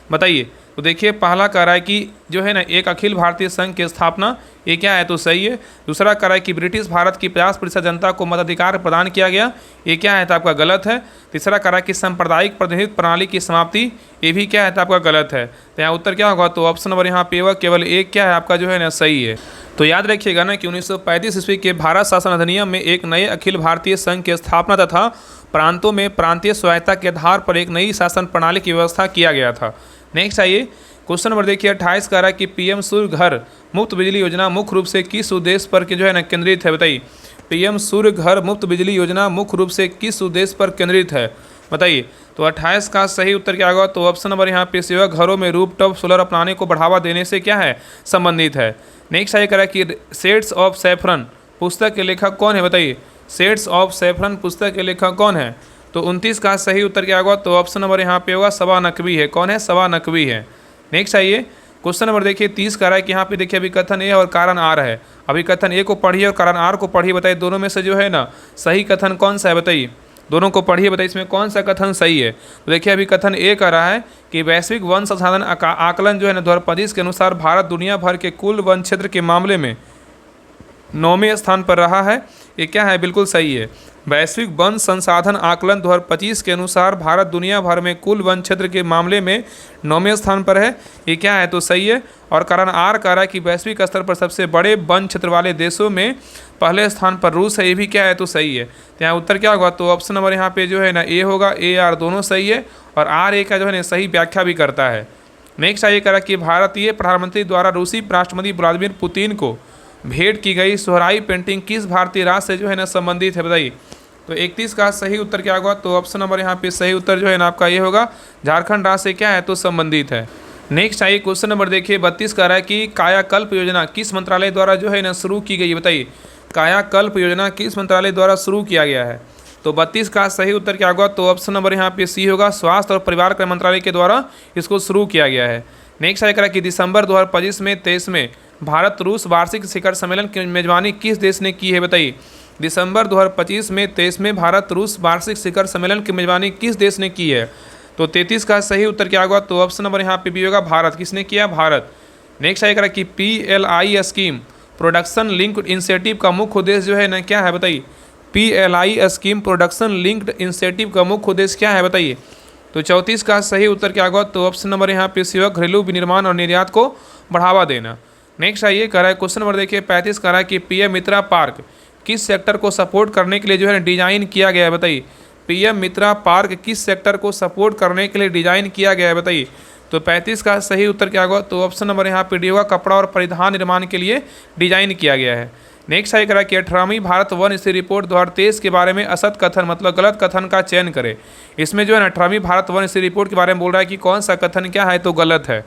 बताइए। तो देखिए पहला कह रहा है कि जो है ना एक अखिल भारतीय संघ की स्थापना, ये क्या है? तो सही है। दूसरा कह रहा है कि ब्रिटिश भारत की 50% जनता को मताधिकार प्रदान किया गया, ये क्या है? तो आपका गलत है। तीसरा कह रहा है कि सांप्रदायिक प्रतिनिधित्व प्रणाली की समाप्ति, ये भी क्या है? तो आपका गलत है। तो यहाँ उत्तर क्या होगा? तो ऑप्शन नंबर यहाँ पे होगा, केवल एक क्या है आपका जो है ना सही है। तो याद रखिएगा ना कि 1935 ईस्वी के भारत शासन अधिनियम में एक नए अखिल भारतीय संघ की स्थापना तथा प्रांतों में प्रांतीय स्वायत्ता के आधार पर एक नई शासन प्रणाली की व्यवस्था किया गया था। नेक्स्ट आइए क्वेश्चन नंबर देखिए 28 कह रहा है कि पीएम सूर्य घर मुफ्त बिजली योजना मुख्य रूप से किस उद्देश्य पर जो है ना केंद्रित है बताइए। पीएम सूर्य घर मुफ्त बिजली योजना मुख्य रूप से किस उद्देश्य पर केंद्रित है बताइए। तो 28 का सही उत्तर क्या होगा? तो ऑप्शन नंबर यहाँ पे सेवा घरों में रूफटॉप सोलर अपनाने को बढ़ावा देने से क्या है संबंधित है। नेक्स्ट आइए करा कि शेड्स ऑफ सैफरन पुस्तक के लेखक कौन है बताइए। शेड्स ऑफ सैफरन पुस्तक के लेखक कौन है? तो 29 का सही उत्तर क्या होगा? तो ऑप्शन नंबर यहाँ पे होगा, सबा नकवी है। कौन है? सबा नकवी है। नेक्स्ट आइए क्वेश्चन नंबर देखिए 30 का रहा है कि यहाँ पे देखिए अभिकथन ए और कारण आर है। अभिकथन ए को पढ़िए और कारण आर को पढ़िए, बताइए दोनों में से जो है ना सही कथन कौन सा है बताइए। दोनों को पढ़िए, बताइए इसमें कौन सा कथन सही है। तो देखिए अभी कथन ए कर रहा है कि वैश्विक वन संसाधन आकलन जो है ना 2025 के अनुसार भारत दुनिया भर के कुल वन क्षेत्र के मामले में 9वें स्थान पर रहा है। ये क्या है? बिल्कुल सही है। वैश्विक वन संसाधन आकलन 2025 के अनुसार भारत दुनिया भर में कुल वन क्षेत्र के मामले में 9वें स्थान पर है। ये क्या है? तो सही है। और कारण आर कह रहा है कि वैश्विक स्तर पर सबसे बड़े वन क्षेत्र वाले देशों में पहले स्थान पर रूस है। ये भी क्या है? तो सही है। तो यहाँ उत्तर क्या होगा? तो ऑप्शन नंबर यहाँ पे जो है ना ए होगा। ए आर दोनों सही है और आर ए का जो है ना सही व्याख्या भी करता है। नेक्स्ट आइए करा कि भारतीय प्रधानमंत्री द्वारा रूसी राष्ट्रपति व्लादिमीर पुतिन को भेंट की गई सोहराई पेंटिंग किस भारतीय राज्य से जो है ना संबंधित है बताइए। तो 31 का सही उत्तर क्या होगा? तो ऑप्शन नंबर यहाँ पे सही उत्तर जो है ना आपका ये होगा, झारखंड राज्य से क्या है? तो संबंधित है। नेक्स्ट आइए क्वेश्चन नंबर देखिए 32 कह रहा है कि कायाकल्प योजना किस मंत्रालय द्वारा जो है ना शुरू की गई है बताइए। कायाकल्प योजना किस मंत्रालय द्वारा शुरू किया गया है? तो 32 का सही उत्तर क्या होगा? तो ऑप्शन नंबर यहाँ पे सी होगा, स्वास्थ्य और परिवार कल्याण मंत्रालय के द्वारा इसको शुरू किया गया है। नेक्स्ट आइए करा कि दिसंबर 2025 में 23 में भारत रूस वार्षिक शिखर सम्मेलन की मेजबानी किस देश ने की है बताइए। दिसंबर 2025 में 23 में भारत रूस वार्षिक शिखर सम्मेलन की मेजबानी किस देश ने की है? तो 33 का सही उत्तर क्या होगा? तो ऑप्शन नंबर यहाँ पे भी होगा, भारत। किसने किया? भारत। नेक्स्ट आइए करा कि PLI scheme production linked incentive का मुख्य उद्देश्य जो है ना क्या है बताइए। PLI scheme production linked incentive का मुख्य उद्देश्य क्या है बताइए। तो 34 का सही उत्तर क्या होगा? तो ऑप्शन नंबर यहाँ पे सी होगा, घरेलू विनिर्माण और निर्यात को बढ़ावा देना। नेक्स्ट आइए कह रहा है क्वेश्चन नंबर देखिए 35 कह रहा है कि PM मित्रा पार्क किस सेक्टर को सपोर्ट करने के लिए जो है डिजाइन किया गया है बताइए। PM मित्रा पार्क किस सेक्टर को सपोर्ट करने के लिए डिजाइन किया गया है बताइए। तो 35 का सही उत्तर क्या होगा? तो ऑप्शन नंबर यहाँ पे डी होगा, कपड़ा और परिधान निर्माण के लिए डिजाइन किया गया है। नेक्स्ट आइए करा कि 18वीं भारत वन स्थिति रिपोर्ट 2023 के बारे में असत कथन मतलब गलत कथन का चयन करें। इसमें जो है 18वीं भारत वन स्थिति रिपोर्ट के बारे में बोल रहा है कि कौन सा कथन क्या है? तो गलत है।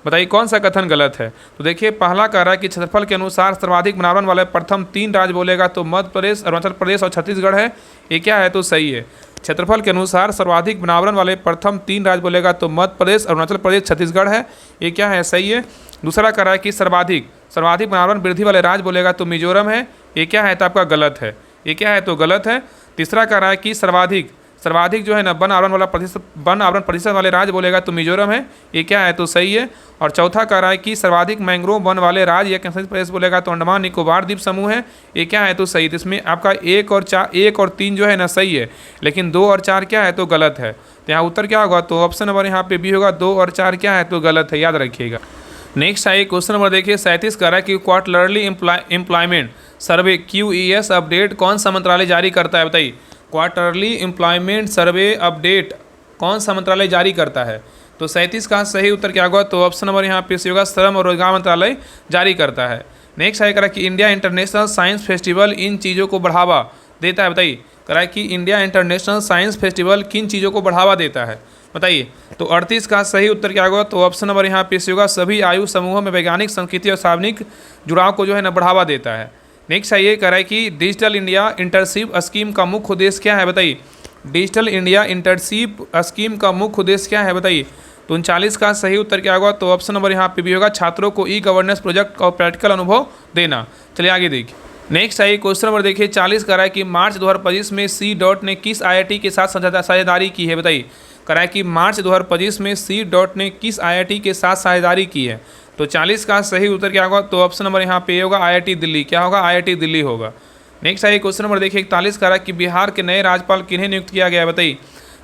बताइए कौन सा कथन गलत है। तो देखिए पहला कह रहा है कि क्षेत्रफल के अनुसार सर्वाधिक वनावरण वाले प्रथम 3 राज्य बोलेगा तो मध्य प्रदेश, अरुणाचल प्रदेश और छत्तीसगढ़ है। ये क्या है? तो सही है। क्षेत्रफल के अनुसार सर्वाधिक वनावरण वाले प्रथम 3 राज्य बोलेगा तो मध्य प्रदेश, अरुणाचल प्रदेश, छत्तीसगढ़ है। ये क्या है? सही है। दूसरा कह रहा है कि सर्वाधिक वनावरण वृद्धि वाले राज्य बोलेगा तो मिजोरम है। ये क्या है? तो आपका गलत है। ये क्या है? तो गलत है। तीसरा कह रहा है कि सर्वाधिक जो है ना वन आवरण प्रतिशत वाले राज्य बोलेगा तो मिजोरम है। ये क्या है? तो सही है। और चौथा कह रहा है कि सर्वाधिक मैंग्रोव वन वाले राज्य या केंद्र प्रदेश बोलेगा तो अंडमान निकोबार द्वीप समूह है। ये क्या है? तो सही। तो इसमें आपका 1 और 3 जो है ना सही है, लेकिन 2 और 4 क्या है? तो गलत है। तो यहाँ उत्तर क्या होगा? तो ऑप्शन नंबर यहाँ पे भी होगा, 2 और 4 क्या है? तो गलत है, याद रखिएगा। नेक्स्ट आइए क्वेश्चन नंबर देखिए 37 कह रहा है कि क्वार्टरली एम्प्लॉयमेंट सर्वे QES अपडेट कौन सा मंत्रालय जारी करता है बताइए। क्वार्टरली एम्प्लॉयमेंट सर्वे अपडेट कौन सा मंत्रालय जारी करता है? तो 37 का सही उत्तर क्या होगा? तो ऑप्शन नंबर यहाँ पे सी होगा, श्रम और रोजगार मंत्रालय जारी करता है। नेक्स्ट आएगा कि India international science festival in चीज़ों को बढ़ावा देता है, बताइए। करा कि इंडिया इंटरनेशनल साइंस फेस्टिवल किन चीज़ों को बढ़ावा देता है, बताइए। तो 38 का सही उत्तर क्या होगा? तो ऑप्शन नंबर यहाँ पे सी होगा, सभी आयु समूहों में वैज्ञानिक, संस्कृति और सार्वजनिक जुड़ाव को जो है ना बढ़ावा देता है। नेक्स्ट आइए कह रहा है कि डिजिटल इंडिया इंटर्नशिप स्कीम का मुख्य उद्देश्य क्या है, बताइए। डिजिटल इंडिया इंटर्नशिप स्कीम का मुख्य उद्देश्य क्या है, बताइए। तो 39 का सही उत्तर क्या होगा? तो ऑप्शन नंबर यहाँ पे भी होगा, छात्रों को ई गवर्नेंस प्रोजेक्ट और प्रैक्टिकल अनुभव देना। चलिए आगे देखिए। नेक्स्ट आइए क्वेश्चन नंबर देखिए 40 कह रहा है कि मार्च 2025 में सी डॉट ने किस IIT के साथ साझेदारी की है, बताइए। कह रहा है कि मार्च 2025 में सी डॉट ने किस IIT के साथ साझेदारी की है। तो 40 का सही उत्तर क्या होगा? तो ऑप्शन नंबर यहाँ पे होगा IIT दिल्ली। क्या होगा? IIT दिल्ली होगा। नेक्स्ट आइए क्वेश्चन नंबर देखिए 41 कह रहा है कि बिहार के नए राज्यपाल किन्हें नियुक्त किया गया है, बताइए।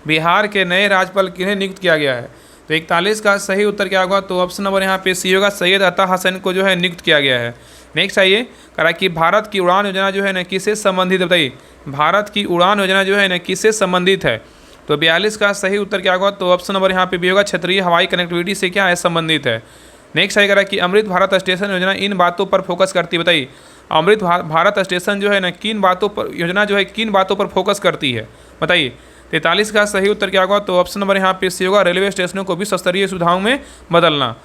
बिहार के नए राज्यपाल किन्हें नियुक्त किया गया है? तो 41 का सही उत्तर क्या होगा? तो ऑप्शन नंबर यहाँ पे सी होगा, सैयद अता हसन को जो है नियुक्त किया गया है। नेक्स्ट आइए कह रहा है कि भारत की उड़ान योजना जो है ना किससे संबंधित है, बताइए। भारत की उड़ान योजना जो है ना किससे संबंधित है? तो 42 का सही उत्तर क्या होगा? तो ऑप्शन नंबर यहाँ पे भी होगा, क्षेत्रीय हवाई कनेक्टिविटी से क्या है, संबंधित है। नेक्स्ट आइए कह रहा है कि अमृत भारत स्टेशन योजना इन बातों पर फोकस करती है, बताइए। अमृत भारत स्टेशन जो है ना किन बातों पर योजना जो है किन बातों पर फोकस करती है, बताइए। 43 का सही उत्तर क्या होगा? तो ऑप्शन नंबर यहाँ पे सी होगा, रेलवे स्टेशनों को विश्व स्तरीय सुविधाओं में बदलना।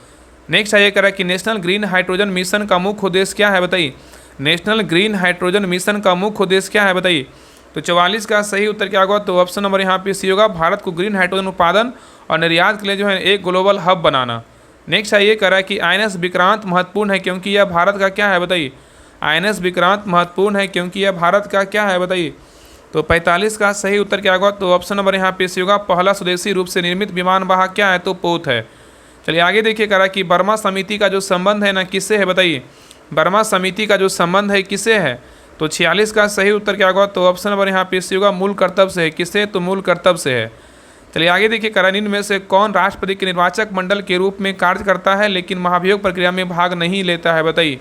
नेक्स्ट आइए कह रहा है कि नेशनल ग्रीन हाइड्रोजन मिशन का मुख्य उद्देश्य क्या है, बताइए। नेशनल ग्रीन हाइड्रोजन मिशन का मुख्य उद्देश्य क्या है, बताइए। तो 44 का सही उत्तर क्या होगा? तो ऑप्शन नंबर यहाँ पे सी होगा, भारत को ग्रीन हाइड्रोजन उत्पादन और निर्यात के लिए जो है एक ग्लोबल हब बनाना। नेक्स्ट आइए कह रहा है कि INS विक्रांत महत्वपूर्ण है क्योंकि यह भारत का क्या है, बताइए। INS विक्रांत महत्वपूर्ण है क्योंकि यह भारत का क्या है, बताइए। तो 45 का सही उत्तर क्या होगा? तो ऑप्शन नंबर यहाँ पे सी होगा, पहला स्वदेशी रूप से निर्मित विमान वाहक क्या है, तो पोत है। चलिए आगे देखिए कह रहा है कि बर्मा समिति का जो संबंध है ना किससे है, बताइए। बर्मा समिति का जो संबंध है किससे है? तो 46 का सही उत्तर क्या होगा? तो ऑप्शन नंबर यहाँ पे सी होगा, मूल कर्तव्य से है। किससे? तो मूल कर्तव्य से है। चलिए आगे देखिए कह रहा है, इनमें से कौन राष्ट्रपति के निर्वाचक मंडल के रूप में कार्य करता है लेकिन महाभियोग प्रक्रिया में भाग नहीं लेता है, बताइए।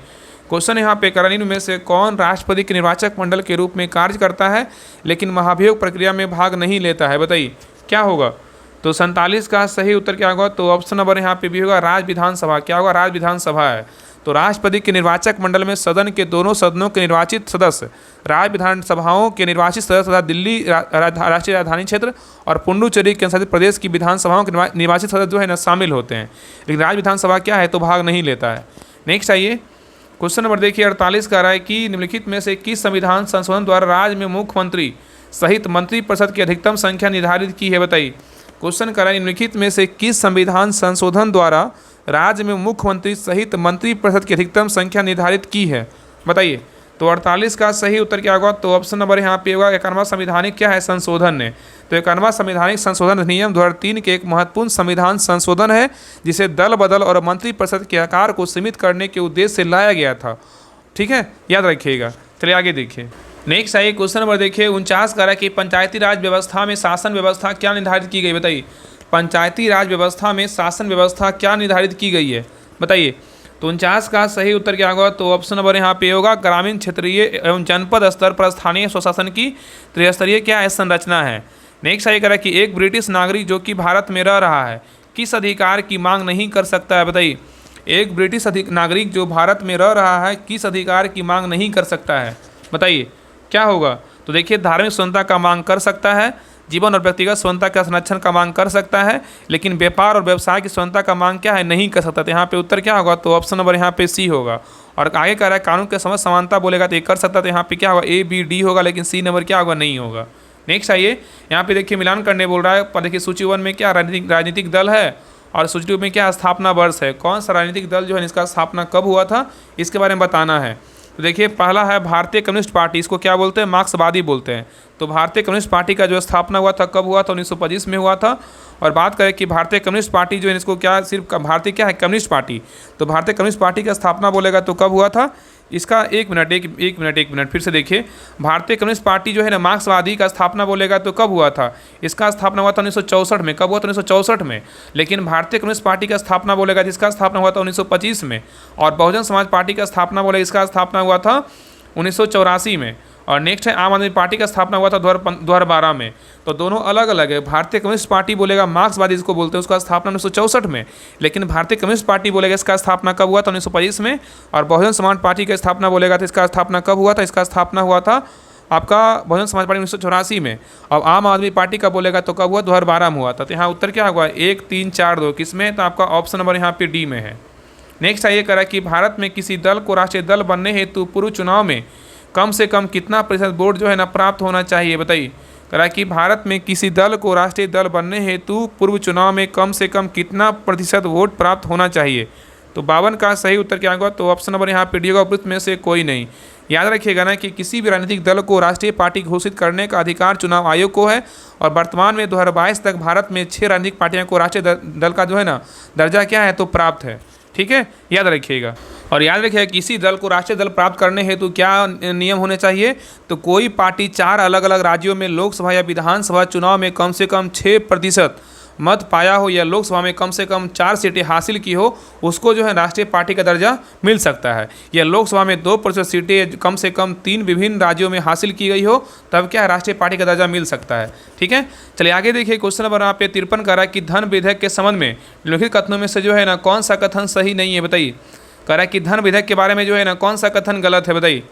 क्वेश्चन यहाँ पे कह रहा है, इनमें से कौन राष्ट्रपति के निर्वाचक मंडल के रूप में कार्य करता है लेकिन महाभियोग प्रक्रिया में भाग नहीं लेता है, बताइए। क्या होगा? तो 47 का सही उत्तर क्या होगा? तो ऑप्शन नंबर यहाँ पे भी होगा, राज्य विधानसभा। क्या होगा? राज्य विधानसभा है। तो राष्ट्रपति के निर्वाचक मंडल में सदन के दोनों सदनों के निर्वाचित सदस्य, राज्य विधानसभाओं के निर्वाचित सदस्य तथा दिल्ली राष्ट्रीय राजधानी क्षेत्र और पुडुचेरी केंद्रशासित प्रदेश की विधानसभाओं के निर्वाचित सदस्य जो है ना शामिल होते हैं, लेकिन राज्य विधानसभा क्या है, तो भाग नहीं लेता है। नेक्स्ट आइए क्वेश्चन नंबर देखिए 48 कह रहा है कि निम्नलिखित में से किस संविधान संशोधन द्वारा राज्य में मुख्यमंत्री सहित मंत्रिपरिषद की अधिकतम संख्या निर्धारित की है, बताइए। क्वेश्चन कर रहा है, निम्नलिखित में से किस संविधान संशोधन द्वारा राज्य में मुख्यमंत्री सहित मंत्रिपरिषद की अधिकतम संख्या निर्धारित की है, बताइए। तो 48 का सही उत्तर क्या होगा? तो ऑप्शन नंबर यहाँ पे होगा, 51वां संविधानिक क्या है, संशोधन ने। तो 51वां संविधानिक संशोधन अधिनियम 2003 के एक महत्वपूर्ण संविधान संशोधन है जिसे दल बदल और मंत्रिपरिषद के आकार को सीमित करने के उद्देश्य से लाया गया था। ठीक है, याद रखिएगा। चलिए आगे देखिए। नेक्स्ट आइए क्वेश्चन नंबर देखिए 49 कह रहा है कि पंचायती राज व्यवस्था में शासन व्यवस्था क्या निर्धारित की गई, बताइए। पंचायती राज व्यवस्था में शासन व्यवस्था क्या निर्धारित की गई है, बताइए। तो 49 का सही उत्तर क्या होगा? तो ऑप्शन नंबर यहाँ पे होगा, ग्रामीण, क्षेत्रीय एवं जनपद स्तर पर स्थानीय स्वशासन की त्रिस्तरीय क्या है, संरचना है। नेक्स्ट आइए कह रहा है कि एक ब्रिटिश नागरिक जो कि भारत में रह रहा है किस अधिकार की मांग नहीं कर सकता है, बताइए। एक ब्रिटिश नागरिक जो भारत में रह रहा है किस अधिकार की मांग नहीं कर सकता है, बताइए। क्या होगा? तो देखिए, धार्मिक स्वतंत्रता का मांग कर सकता है, जीवन और व्यक्तिगत स्वतंत्रता का संरक्षण का मांग कर सकता है, लेकिन व्यापार और व्यवसाय की स्वतंत्रता का मांग क्या है, नहीं कर सकता। तो यहाँ पे उत्तर क्या होगा? तो ऑप्शन नंबर यहाँ पे सी होगा। और आगे कह रहा है कानून के समझ समानता बोलेगा तो ये कर सकता है, तो यहाँ पे क्या होगा, ए बी डी होगा, लेकिन सी नंबर क्या होगा, नहीं होगा। नेक्स्ट आइए, यहाँ पे देखिए मिलान करने बोल रहा है। देखिए सूची 1 में क्या राजनीतिक दल है और सूची 2 में क्या स्थापना वर्ष है। कौन सा राजनीतिक दल जो है इसका स्थापना कब हुआ था, इसके बारे में बताना है। तो देखिए पहला है भारतीय कम्युनिस्ट पार्टी, इसको क्या बोलते हैं, मार्क्सवादी बोलते हैं। तो भारतीय कम्युनिस्ट पार्टी का जो स्थापना हुआ था कब हुआ था, 1925 में हुआ था। और बात करें कि भारतीय कम्युनिस्ट पार्टी जो है इसको क्या सिर्फ भारतीय क्या है, कम्युनिस्ट पार्टी। तो भारतीय कम्युनिस्ट पार्टी का स्थापना बोलेगा तो कब हुआ था, इसका एक मिनट फिर से देखिए। भारतीय कम्युनिस्ट पार्टी जो है ना मार्क्सवादी का स्थापना बोलेगा तो कब हुआ था, इसका स्थापना हुआ था 1964 में। कब हुआ था, 1964 में। लेकिन भारतीय कम्युनिस्ट पार्टी का स्थापना बोलेगा जिसका स्थापना हुआ था 1925 में। और बहुजन समाज पार्टी का स्थापना बोलेगा इसका स्थापना हुआ था 1984 में। और नेक्स्ट है आम आदमी पार्टी का स्थापना हुआ था 2012 में। तो दोनों अलग अलग है। भारतीय कम्युनिस्ट पार्टी बोलेगा मार्क्सवादी जिसको बोलते हैं, उसका स्थापना 1964 में। लेकिन भारतीय कम्युनिस्ट पार्टी बोलेगा इसका स्थापना कब हुआ था, 1925 में। और बहुजन समाज पार्टी का स्थापना बोलेगा तो इसका स्थापना कब हुआ था, इसका स्थापना हुआ था आपका बहुजन समाज पार्टी 1984 में। अब आम आदमी पार्टी का बोलेगा तो कब हुआ, 2012 में हुआ था। तो यहाँ उत्तर क्या हुआ, 1 3 4 2 किस में, तो आपका ऑप्शन नंबर यहाँ पे डी में है। नेक्स्ट आइए करा कि भारत में किसी दल को राष्ट्रीय दल बनने हेतु पूर्व चुनाव में कम से कम कितना प्रतिशत वोट जो है ना प्राप्त होना चाहिए, बताइए। करा कि भारत में किसी दल को राष्ट्रीय दल बनने हेतु पूर्व चुनाव में कम से कम कितना प्रतिशत वोट प्राप्त होना चाहिए। तो 52 का सही उत्तर क्या होगा, तो ऑप्शन नंबर यहाँ पे डी होगा, उपयुक्त में से कोई नहीं। याद रखिएगा ना कि किसी भी राजनीतिक दल को राष्ट्रीय पार्टी घोषित करने का अधिकार चुनाव आयोग को है। और वर्तमान में 2022 तक भारत में 6 राजनीतिक पार्टियों को राष्ट्रीय दल का जो है ना दर्जा क्या है, तो प्राप्त है। ठीक है, याद रखिएगा। और याद रखिएगा किसी दल को राष्ट्रीय दल प्राप्त करने हेतु क्या नियम होने चाहिए, तो कोई पार्टी 4 अलग अलग राज्यों में लोकसभा या विधानसभा चुनाव में कम से कम 6% मत पाया हो या लोकसभा में कम से कम 4 सीटें हासिल की हो, उसको जो है राष्ट्रीय पार्टी का दर्जा मिल सकता है। या लोकसभा में 2% सीटें कम से कम 3 विभिन्न राज्यों में हासिल की गई हो, तब क्या राष्ट्रीय पार्टी का दर्जा मिल सकता है। ठीक है, चलिए आगे देखिए। क्वेश्चन नंबर यहाँ पे 53 करा कि धन विधेयक के संबंध में निम्नलिखित कथनों में से जो है ना कौन सा कथन सही नहीं है, बताइए। करा कि धन विधेयक के बारे में जो है ना कौन सा कथन गलत है, बताइए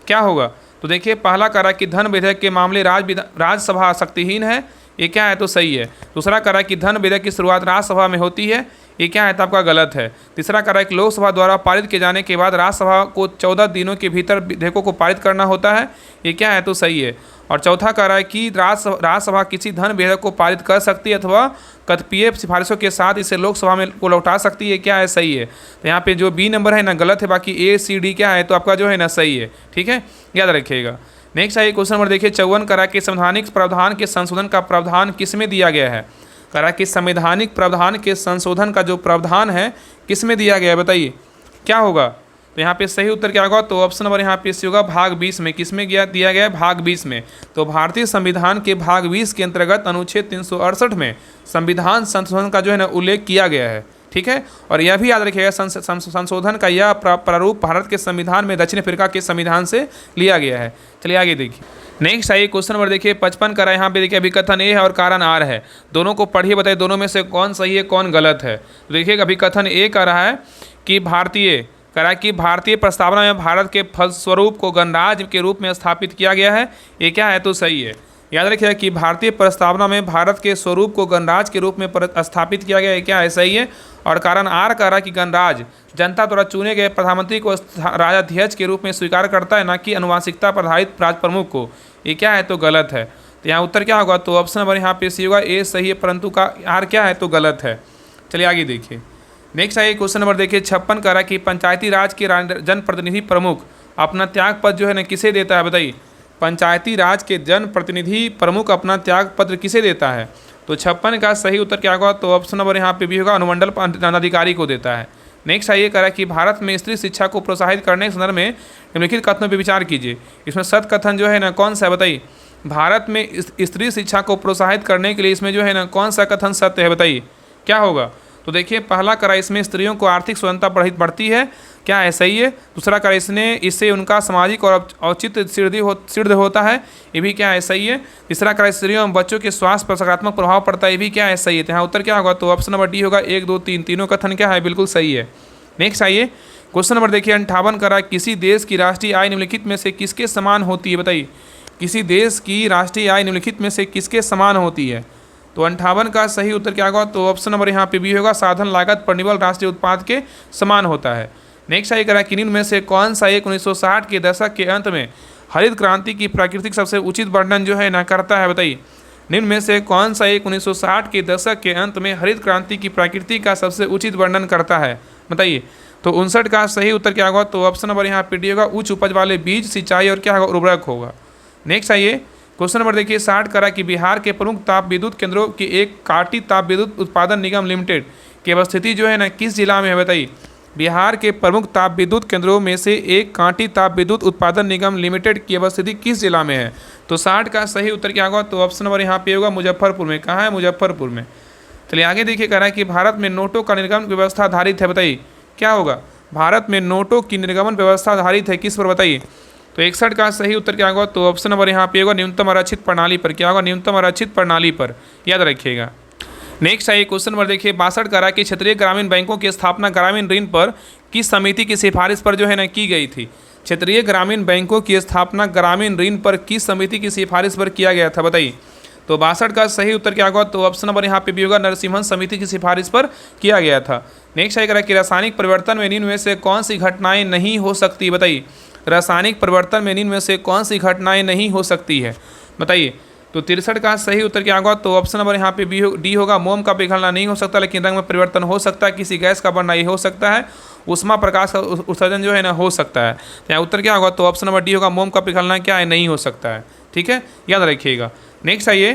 क्या होगा। तो देखिए पहला करा कि धन विधेयक के मामले राज्यसभा शक्तिहीन है, ये क्या है, तो सही है। दूसरा करा कि धन विधेयक की शुरुआत राज्यसभा में होती है, ये क्या है, तो आपका गलत है। तीसरा करा कि लोकसभा द्वारा पारित किए जाने के बाद राज्यसभा को 14 दिनों के भीतर विधेयकों को पारित करना होता है, ये क्या है, तो सही है। और चौथा करा कि राज्यसभा किसी धन विधेयक को पारित कर सकती है अथवा कतिपय सिफारिशों के साथ इसे लोकसभा में को लौटा सकती है, क्या है, सही है। तो यहाँ पे जो बी नंबर है ना गलत है, बाकी ए सी डी क्या है, तो आपका जो है ना सही है। ठीक है, याद रखिएगा। नेक्स्ट आइए क्वेश्चन नंबर देखिए 54 करा कि संवैधानिक प्रावधान के संशोधन का प्रावधान किस में दिया गया है। करा कि संवैधानिक प्रावधान के संशोधन का जो प्रावधान है किस में दिया गया है, बताइए क्या होगा। तो यहाँ पे सही उत्तर क्या होगा, तो ऑप्शन नंबर यहाँ पे सी होगा, भाग 20 में। किस में दिया गया है, भाग 20 में। तो भारतीय संविधान के भाग 20 के अंतर्गत अनुच्छेद 368 में संविधान संशोधन का जो है ना उल्लेख किया गया है। ठीक है, और यह भी याद रखिएगा संशोधन का यह प्रारूप भारत के संविधान में दक्षिण अफ्रीका के संविधान से लिया गया है। चलिए आगे देखिए। नेक्स्ट आइए क्वेश्चन नंबर देखिए 55 करा। यहाँ पे देखिए अभिकथन ए है और कारण आर है, दोनों को पढ़िए, बताइए दोनों में से कौन सही है कौन गलत है। तो देखिए अभिकथन ए कह रहा है कि भारतीय प्रस्तावना में भारत के फलस्वरूप को गणराज्य के रूप में स्थापित किया गया है, ये क्या है, तो सही है। याद रखिएगा कि भारतीय प्रस्तावना में भारत के स्वरूप को गणराज्य के रूप में स्थापित किया गया है, क्या है, सही है। और कारण आर कह रहा है कि गणराज्य जनता द्वारा चुने गए प्रधानमंत्री को राजाध्यक्ष के रूप में स्वीकार करता है, ना कि अनुवांशिकता पर आधारित राज्य प्रमुख को, ये क्या है, तो गलत है। तो यहाँ उत्तर क्या होगा, तो ऑप्शन नंबर यहाँ पे सी होगा, ए सही है, परंतु का आर क्या है, तो गलत है। चलिए आगे देखिए। नेक्स्ट आइए क्वेश्चन नंबर देखिए 56 कह रहा है कि पंचायती राज के जनप्रतिनिधि प्रमुख अपना त्याग पत्र जो है ना किसे देता है, बताइए। पंचायती राज के जनप्रतिनिधि प्रमुख अपना त्याग पत्र किसे देता है। तो 56 का सही उत्तर क्या होगा, तो ऑप्शन नंबर यहाँ पे भी होगा, अनुमंडल पदाधिकारी को देता है। नेक्स्ट आइए कह रहा है कि भारत में स्त्री शिक्षा को प्रोत्साहित करने के संदर्भ में निम्नलिखित कथनों पर विचार कीजिए। इसमें सत कथन जो है ना कौन सा है, बताइए। भारत में स्त्री शिक्षा को प्रोत्साहित करने के लिए इसमें जो है ना कौन सा कथन सत्य है, बताइए क्या होगा। तो देखिए पहला करा इसमें स्त्रियों को आर्थिक स्वतंत्रता बढ़ती है, क्या है, सही है। दूसरा करा इससे उनका सामाजिक और औचित्य सिद्ध होता है, ये भी क्या है, सही है। तीसरा करा स्त्रियों एवं बच्चों के स्वास्थ्य पर सकारात्मक प्रभाव पड़ता है, ये भी क्या है, सही है। तो यहाँ उत्तर क्या होगा, तो ऑप्शन नंबर डी होगा, 1 2 3 तीनों कथन क्या है, बिल्कुल सही है। नेक्स्ट आइए क्वेश्चन नंबर देखिए 58 करा किसी देश की राष्ट्रीय आय निम्नलिखित में से किसके समान होती है, बताइए। किसी देश की राष्ट्रीय आय निम्नलिखित में से किसके समान होती है। तो 58 का सही उत्तर क्या होगा, तो ऑप्शन नंबर यहाँ पे भी होगा, साधन लागत पर निवल राष्ट्रीय उत्पाद के समान होता है। नेक्स्ट आइए करा कि निम्न में से कौन सा एक 1960 के दशक के अंत में हरित क्रांति की प्राकृतिक सबसे उचित वर्णन जो है ना करता है, बताइए। निम्न में से कौन सा एक 1960 के दशक के अंत में हरित क्रांति की प्रकृति का सबसे उचित वर्णन करता है, बताइए। तो 59 का सही उत्तर क्या होगा, तो ऑप्शन नंबर यहाँ पे डी होगा, उच्च उपज वाले बीज, सिंचाई और क्या होगा, उर्वरक होगा। नेक्स्ट आइए क्वेश्चन नंबर देखिए 60 करा कि बिहार के प्रमुख ताप विद्युत केंद्रों के एक काटी ताप विद्युत उत्पादन निगम लिमिटेड की अवस्थिति जो है ना किस जिला में है, बताइए। बिहार के प्रमुख ताप विद्युत केंद्रों में से एक कांटी ताप विद्युत उत्पादन निगम लिमिटेड की अवस्थिति किस जिला में है। तो 60 का सही उत्तर क्या होगा, तो ऑप्शन नंबर यहाँ पे होगा, मुजफ्फरपुर में। कहाँ है, मुजफ्फरपुर में। चलिए आगे देखिए कह रहा है कि भारत में नोटों का निर्गमन व्यवस्था आधारित है, बताइए क्या होगा। भारत में नोटों की निर्गमन व्यवस्था आधारित है किस पर, बताइए। तो 61 का सही उत्तर क्या होगा? तो ऑप्शन नंबर यहाँ पे होगा न्यूनतम आरक्षित प्रणाली पर। क्या होगा? न्यूनतम आरक्षित प्रणाली पर, याद रखिएगा। नेक्स्ट है क्वेश्चन नंबर देखिए 62 करा कि क्षेत्रीय ग्रामीण बैंकों की स्थापना ग्रामीण ऋण पर किस समिति की सिफारिश पर जो है ना की गई थी? क्षेत्रीय ग्रामीण बैंकों की स्थापना ग्रामीण ऋण पर किस समिति की सिफारिश पर किया गया था, बताइए। तो 62 का सही उत्तर क्या होगा? तो ऑप्शन नंबर यहाँ पे भी होगा नरसिम्हन समिति की सिफारिश पर किया गया था। नेक्स्ट है कि रासायनिक परिवर्तन में निम्न में से कौन सी घटनाएं नहीं हो सकती, बताइए। रासायनिक परिवर्तन में निम्न में से कौन सी घटनाएं नहीं हो सकती है, बताइए। तो 63 का सही उत्तर क्या होगा? तो ऑप्शन नंबर यहाँ पे डी होगा। मोम का पिघलना नहीं हो सकता, लेकिन रंग में परिवर्तन हो सकता है। किसी गैस का बनना ये हो सकता है। उष्मा प्रकाश का उत्सर्जन जो है ना हो सकता है। तो यहाँ उत्तर क्या होगा? तो ऑप्शन नंबर डी होगा। मोम का पिघलना क्या है? नहीं हो सकता है। ठीक है, याद रखिएगा। नेक्स्ट आइए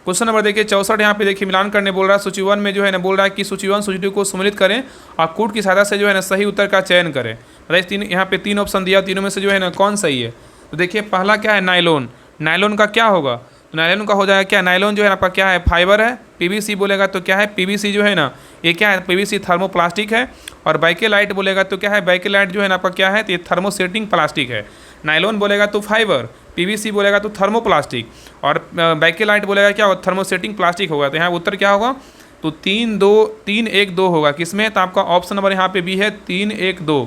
क्वेश्चन नंबर देखिए 64। यहाँ पे देखिए मिलान करने बोल रहा है। सूची 1 में जो है ना बोल रहा है कि सूची 1 सूची 2 को सम्मिलित करें और कूट की सहायता से जो है ना सही उत्तर का चयन करें। मतलब यहाँ पे 3 ऑप्शन दिया, तीनों में से जो है ना कौन सही है? तो देखिए पहला क्या है? नायलॉन। नायलॉन का क्या होगा? तो नायलॉन का हो जाएगा क्या? नायलॉन जो है आपका क्या है? फाइबर है। पीवीसी बोलेगा तो क्या है? पीवीसी जो है ना ये क्या है? पीवीसी थर्मोप्लास्टिक है। और बाइकेलाइट बोलेगा तो क्या है? बाइकेलाइट जो है ना आपका क्या है? तो ये थर्मोसेटिंग प्लास्टिक है। नायलॉन बोलेगा तो फाइबर, पीवीसी बोलेगा तो थर्मोप्लास्टिक, और बाइकेलाइट बोलेगा क्या होगा? थर्मोसेटिंग प्लास्टिक होगा। तो यहाँ उत्तर क्या होगा? तो 3-1-2 होगा। किसमें? तो आपका ऑप्शन नंबर यहाँ पे भी है 3-1-2।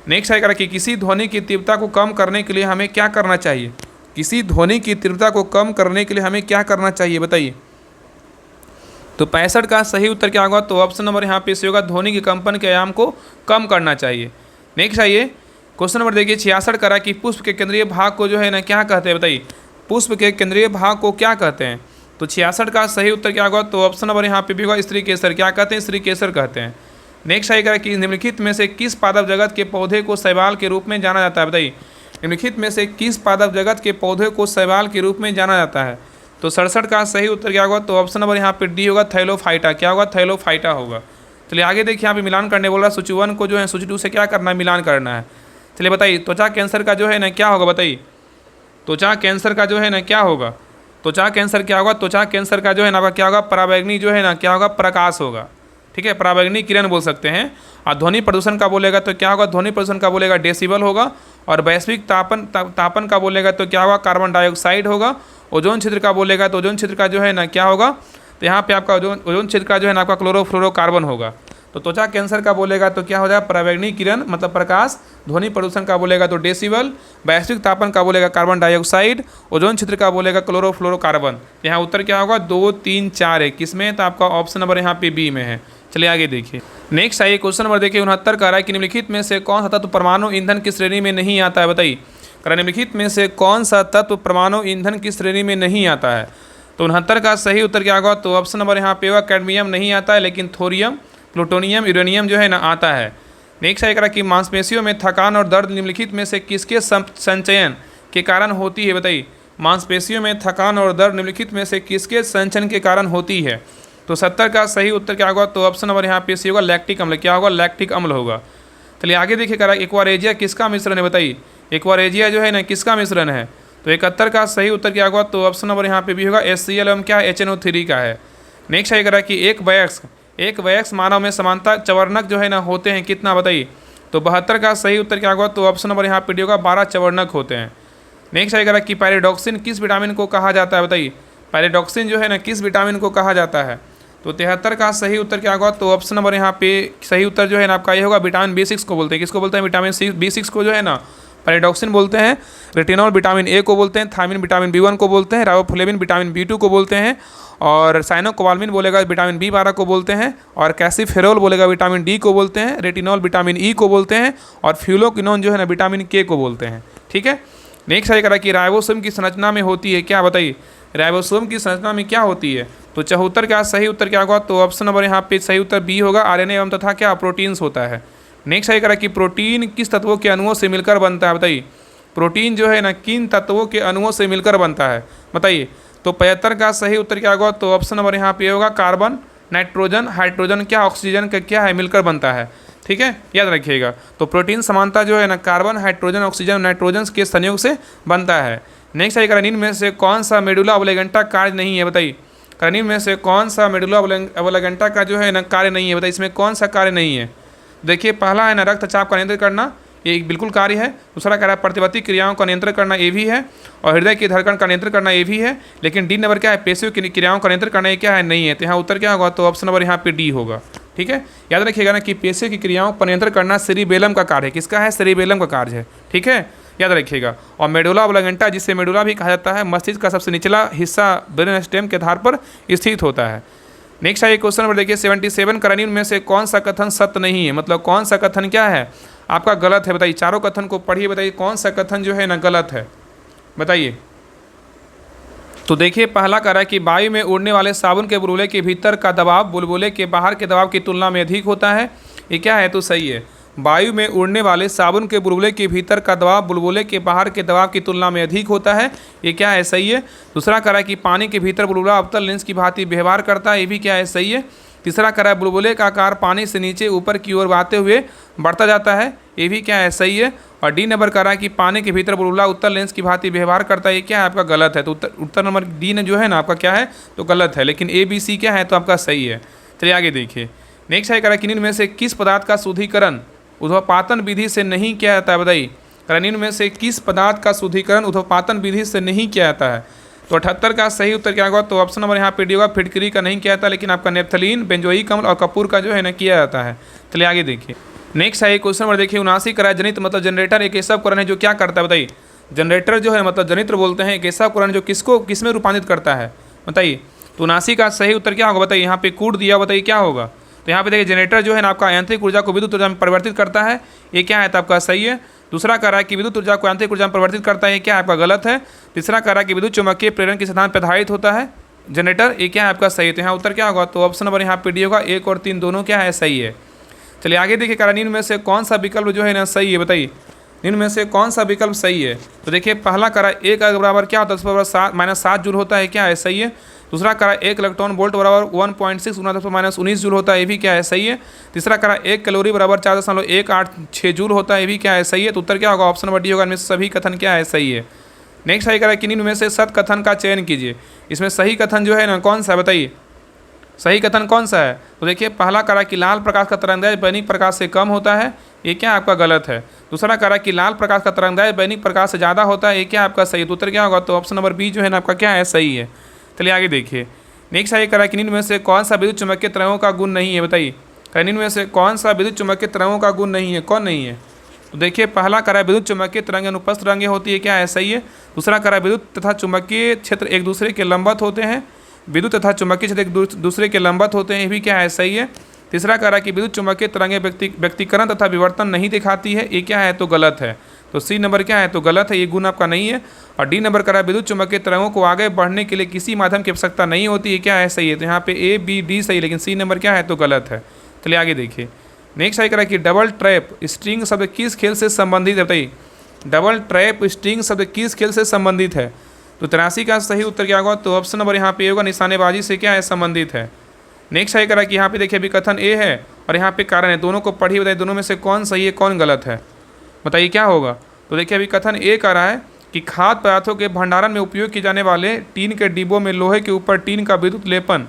नेक्स्ट है कि किसी ध्वनि की तीव्रता को कम करने के लिए हमें क्या करना चाहिए? किसी ध्वनि की तीव्रता को कम करने के लिए हमें क्या करना चाहिए, बताइए। तो 65 का सही उत्तर क्या होगा? तो ऑप्शन नंबर यहाँ पे से होगा ध्वनि के कंपन के आयाम को कम करना चाहिए। नेक्स्ट आइए क्वेश्चन नंबर देखिए 66 करा कि पुष्प के केंद्रीय भाग को जो है ना क्या कहते हैं, बताइए। पुष्प के केंद्रीय भाग को क्या कहते हैं? तो 66 का सही उत्तर क्या होगा? तो ऑप्शन नंबर यहाँ पे भी होगा स्त्री केसर। क्या कहते हैं? स्त्री केसर कहते हैं। नेक्स्ट आइए करा कि निम्नलिखित में से किस पादप जगत के पौधे को शैवाल के रूप में जाना जाता है, बताइए। निम्नलिखित में से किस पादप जगत के पौधे को शैवाल के रूप में जाना जाता है? तो 67 का सही उत्तर क्या होगा? तो ऑप्शन नंबर यहाँ पे डी होगा थैलोफाइटा। क्या होगा? थैलोफाइटा होगा। चलिए आगे देखिए यहाँ पे मिलान करने बोल रहा है। सूची 1 को जो है सूची 2 से क्या करना है? मिलान करना है। चलिए बताइए त्वचा कैंसर का जो है ना क्या होगा, बताइए। त्वचा कैंसर का जो है ना क्या होगा? त्वचा कैंसर क्या होगा? त्वचा कैंसर का जो है ना आपका क्या होगा? पराबैंगनी जो है ना क्या होगा? प्रकाश होगा। ठीक है, पराबैंगनी किरण बोल सकते हैं। और ध्वनि प्रदूषण का बोलेगा तो क्या होगा? ध्वनि प्रदूषण का बोलेगा डेसिबल होगा। और वैश्विक तापन का बोलेगा तो क्या होगा? कार्बन डाइऑक्साइड होगा। ओजोन क्षेत्र का बोलेगा तो ओजोन क्षेत्र का जो है ना क्या होगा? तो यहाँ पे आपका ओजोन क्षेत्र का जो है ना आपका क्लोरोफ्लोरोकार्बन होगा। तो त्वचा कैंसर का बोलेगा तो क्या हो जाएगा? पराबैंगनी किरण मतलब प्रकाश। ध्वनि प्रदूषण का बोलेगा तो डेसिबल। वैश्विक तापन का बोलेगा कार्बन डाइऑक्साइड। ओजोन क्षेत्र का बोलेगा क्लोरोफ्लोरोकार्बन। यहाँ उत्तर क्या होगा? 2, 3, 4 है। किसमें? तो आपका ऑप्शन नंबर यहाँ पे बी में है। चलिए आगे देखिए नेक्स्ट आइए क्वेश्चन नंबर देखिए 69 का रहा है कि निम्नलिखित में से कौन सा तत्व परमाणु ईंधन की श्रेणी में नहीं आता है, बताइए। निम्नलिखित में से कौन सा तत्व परमाणु ईंधन की श्रेणी में नहीं आता है? तो 69 का सही उत्तर क्या होगा? तो ऑप्शन नंबर यहाँ पे होगा कैडमियम नहीं आता है, लेकिन थोरियम, प्लूटोनियम, यूरेनियम जो है ना आता है। नेक्स्ट आएगा कि मांसपेशियों में थकान और दर्द निम्नलिखित में से किसके संचयन के कारण होती है, बताइए। मांसपेशियों में थकान और दर्द निम्नलिखित में से किसके संचयन के कारण होती है? तो 70 का सही उत्तर क्या होगा? तो ऑप्शन नंबर यहाँ पे सी होगा लैक्टिक अम्ल। क्या होगा? लैक्टिक अम्ल होगा। चलिए आगे देखिए करा एक्वारेजिया किसका मिश्रण है, बताइए। एक्वारेजिया जो है ना किसका मिश्रण है? तो 71 का सही उत्तर क्या होगा? तो ऑप्शन नंबर यहाँ पे भी होगा HCl एवं क्या HNO3 का है। नेक्स्ट है करा कि एक वयस्क मानव में समानता चवर्णक जो है ना होते हैं कितना, बताइए। तो 72 का सही उत्तर क्या होगा? तो ऑप्शन नंबर यहाँ पे डी होगा 12 चवर्णक होते हैं। नेक्स्ट है करा कि पैराडॉक्सिन किस विटामिन को कहा जाता है, बताइए। पैराडॉक्सिन जो है ना किस विटामिन को कहा जाता है? तो 73 का सही उत्तर क्या होगा? तो ऑप्शन नंबर यहाँ पे सही उत्तर जो है ना आपका ये होगा विटामिन B6 को बोलते हैं। किसको बोलते हैं? विटामिन B6 को जो है ना पैराडॉक्सिन बोलते हैं। रेटिनॉल विटामिन A को बोलते हैं। थायमिन विटामिन B1 को बोलते हैं। राइबोफ्लेविन विटामिन B2 को बोलते हैं। और साइनोकोबाल्मिन बोलेगा विटामिन B12 को बोलते हैं। और कैल्सिफेरोल बोलेगा विटामिन D को बोलते हैं। रेटिनॉल विटामिन E को बोलते हैं। और फ्यूलोक्विनोन जो है ना विटामिन K को बोलते हैं। ठीक है, नेक्स्ट है करा कि राइबोसोम की संरचना में होती है क्या, बताइए। राइबोसोम की संरचना में क्या होती है? तो 74 का सही उत्तर क्या होगा? तो ऑप्शन नंबर यहाँ पे सही उत्तर बी होगा RNA एवं तथा क्या प्रोटीन्स होता है। नेक्स्ट है करा कि प्रोटीन किस तत्वों के अणुओं से मिलकर बनता है, बताइए। प्रोटीन जो है ना किन तत्वों के अणुओं से मिलकर बनता है, बताइए। तो 75 का सही उत्तर क्या होगा? तो ऑप्शन नंबर यहाँ पे होगा कार्बन, नाइट्रोजन, हाइड्रोजन क्या ऑक्सीजन का क्या है मिलकर बनता है। ठीक है, याद रखिएगा। तो प्रोटीन समानता जो है ना कार्बन, हाइड्रोजन, ऑक्सीजन, नाइट्रोजन के संयोग से बनता है। नेक्स्ट है निम्न में से कौन सा मेडुला ऑब्लिगेंटा कार्य नहीं है, बताइए। निम्न में से कौन सा मेडुला ऑब्लिगेंटा का जो है ना कार्य नहीं है, बताइए। इसमें कौन सा कार्य नहीं है? देखिए पहला है ना रक्तचाप का नियंत्रित करना, ये एक बिल्कुल कार्य है। दूसरा कह रहा है प्रतिवर्ती क्रियाओं का नियंत्रण करना, ये भी है। और हृदय की धड़कन का नियंत्रण करना, ये भी है। लेकिन डी नंबर क्या है, पेशियों की क्रियाओं का नियंत्रण करना, ये क्या है, नहीं है। तो यहाँ उत्तर क्या होगा, तो ऑप्शन नंबर यहाँ पे डी होगा। ठीक है, याद रखिएगा ना कि पेशियों की क्रियाओं पर नियंत्रण करना सेरिबेलम का कार्य है। किसका है, सेरिबेलम का कार्य है। ठीक है, याद रखिएगा। और मेडुला ऑब्लिंगेंटा, जिसे मेडुला भी कहा जाता है, मस्तिष्क का सबसे निचला हिस्सा ब्रेन स्टेम के आधार पर स्थित होता है। नेक्स्ट है क्वेश्चन नंबर देखिए 77 कथन में से कौन सा कथन सत्य नहीं है, मतलब कौन सा कथन क्या है आपका गलत है। बताइए, चारों कथन को पढ़िए, बताइए कौन सा कथन जो है ना गलत है, बताइए। तो देखिए पहला कह रहा है कि वायु में उड़ने वाले साबुन के बुलबुले के भीतर का दबाव बुलबुले के बाहर के दबाव की तुलना में अधिक होता है, ये क्या है, तो सही है। वायु में उड़ने वाले साबुन के बुलबुले के भीतर का दबाव बुलबुले के बाहर के दबाव की तुलना में अधिक होता है, ये क्या है, सही है। दूसरा कह रहा है कि पानी के भीतर बुलबुला अवतल लेंस की भांति व्यवहार करता है, ये भी क्या है, सही है। तीसरा कह रहा है बुलबुले का आकार पानी से नीचे ऊपर की ओर बहते हुए बढ़ता जाता है, ये भी क्या है, सही है। और डी नंबर कह रहा है कि पानी के भीतर बुलबुला उत्तल लेंस की भांति व्यवहार करता है, ये क्या है, आपका गलत है। तो उत्तर नंबर डी ने जो है ना आपका क्या है, तो गलत है। लेकिन ए बी सी क्या है, तो आपका सही है। चलिए आगे देखिए। नेक्स्ट है कह रहा है कि निम्न में से किस पदार्थ का शुद्धिकरण ऊर्ध्वपातन विधि से नहीं किया जाता है, बताइए। निम्न में से किस पदार्थ का शुद्धिकरण ऊर्ध्वपातन विधि से नहीं किया जाता है, तो 78 का सही उत्तर क्या होगा, तो ऑप्शन नंबर यहाँ पे डी होगा। फिटकरी का नहीं किया जाता, लेकिन आपका नेप्थलीन, बेंजोइक अम्ल और कपूर का जो है ना किया जाता है। चलिए आगे देखिए। नेक्स्ट है क्वेश्चन नंबर देखिए 79 करा जनित मतलब जनरेटर एक ऐसा उपकरण है जो क्या करता है, बताइए। जनरेटर जो है मतलब जनित्र बोलते हैं, एक ऐसा उपकरण जो किसको किस में रूपांतरित करता है, बताइए। तो 79 का सही उत्तर क्या होगा, बताइए। यहाँ पे कूट दिया, बताइए क्या होगा। तो यहाँ पे देखिए जनरेटर जो है ना आपका यांत्रिक ऊर्जा को विद्युत ऊर्जा में परिवर्तित करता है, ये क्या है, तो आपका सही है। दूसरा कह रहा है कि विद्युत ऊर्जा को यांत्रिक ऊर्जा में परिवर्तित करता है, ये क्या है, आपका गलत है। तीसरा कह रहा है कि विद्युत चुम्बकीय प्रेरण के सिद्धांत पर आधारित होता है जनरेटर, ये क्या है, आपका सही है। तो यहाँ उत्तर क्या होगा, तो ऑप्शन नंबर यहाँ पे डी होगा। 1 और 3 दोनों क्या है, सही है। चलिए आगे देखिए। कह रहा है निम्न में से कौन सा विकल्प जो है ना सही है, बताइए। निम्न में से कौन सा विकल्प सही है, तो देखिए पहला कह रहा है 1 बराबर क्या होता है, 10⁻7 जूल होता है, क्या है, सही है। दूसरा कह रहा है 1 इलेक्ट्रॉन वोल्ट बराबर 1.6 × 10⁻19 जूल होता है, ये भी क्या है, सही है। तीसरा कह रहा है 1 कैलोरी बराबर 4.186 जूल होता है, ये भी क्या है, सही है। तो उत्तर क्या होगा, ऑप्शन नंबर डी होगा। इनमें से सभी कथन क्या है, सही है। नेक्स्ट है कह रहा है कि निम्न में से सत कथन का चयन कीजिए, इसमें सही कथन जो है ना कौन सा है, बताइए। सही कथन कौन सा है, तो देखिए पहला कह रहा है कि लाल प्रकाश का तरंगदैर्घ्य दैनिक प्रकाश से कम होता है, ये क्या आपका गलत है। दूसरा कह रहा है कि लाल प्रकाश का तरंगदैर्घ्य दैनिक प्रकाश से ज़्यादा होता है, ये क्या आपका सही है। तो उत्तर क्या होगा, तो ऑप्शन नंबर बी जो है ना आपका क्या है, सही है। चलिए आगे देखिए। नेक्स्ट है कह रहा है कि निम्न में से कौन सा विद्युत चुम्बकीय तरंगों का गुण नहीं है, बताइए। निम्न में से कौन सा विद्युत चुम्बकीय तरंगों का गुण नहीं है, कौन नहीं है। तो देखिए पहला कह रहा है विद्युत चुम्बकीय तरंगें अनुपस्थ तरंगें होती है, क्या है, सही है। दूसरा कह रहा है विद्युत तथा चुम्बकीय क्षेत्र एक दूसरे के लंबवत होते हैं, विद्युत तथा चुम्बकीय क्षेत्र एक दूसरे के लंबवत होते हैं, ये भी क्या है, सही है। तीसरा कह रहा है कि विद्युत चुम्बकीय तरंगें व्यक्तिकरण तथा विवर्तन नहीं दिखाती है, ये क्या है, तो गलत है। तो सी नंबर क्या है, तो गलत है, ये गुण आपका नहीं है। और डी नंबर कह रहा है विद्युत चुम्बकीय तरंगों को आगे बढ़ने के लिए किसी माध्यम की आवश्यकता नहीं होती, ये क्या है, सही है। तो यहाँ पे ए बी डी सही, लेकिन सी नंबर क्या है, तो गलत है। चलिए आगे देखिए। नेक्स्ट है कह रहा है कि डबल ट्रैप स्ट्रिंग शब्द किस खेल से संबंधित है, बताइए। डबल ट्रैप स्ट्रिंग शब्द किस खेल से संबंधित है, तो 83 का सही उत्तर क्या होगा, तो ऑप्शन नंबर यहाँ पे होगा, निशानेबाजी से क्या है, संबंधित है। नेक्स्ट है कह रहा है कि यहाँ पे देखिए अभी कथन ए है और यहाँ पे कारण है, दोनों को पढ़िए, बताइए दोनों में से कौन सही है कौन गलत है, बताइए क्या होगा। तो देखिए अभी कथन ए कह रहा है कि खाद्य पदार्थों के भंडारण में उपयोग किए जाने वाले टीन के डिब्बों में लोहे के ऊपर टीन का विद्युत लेपन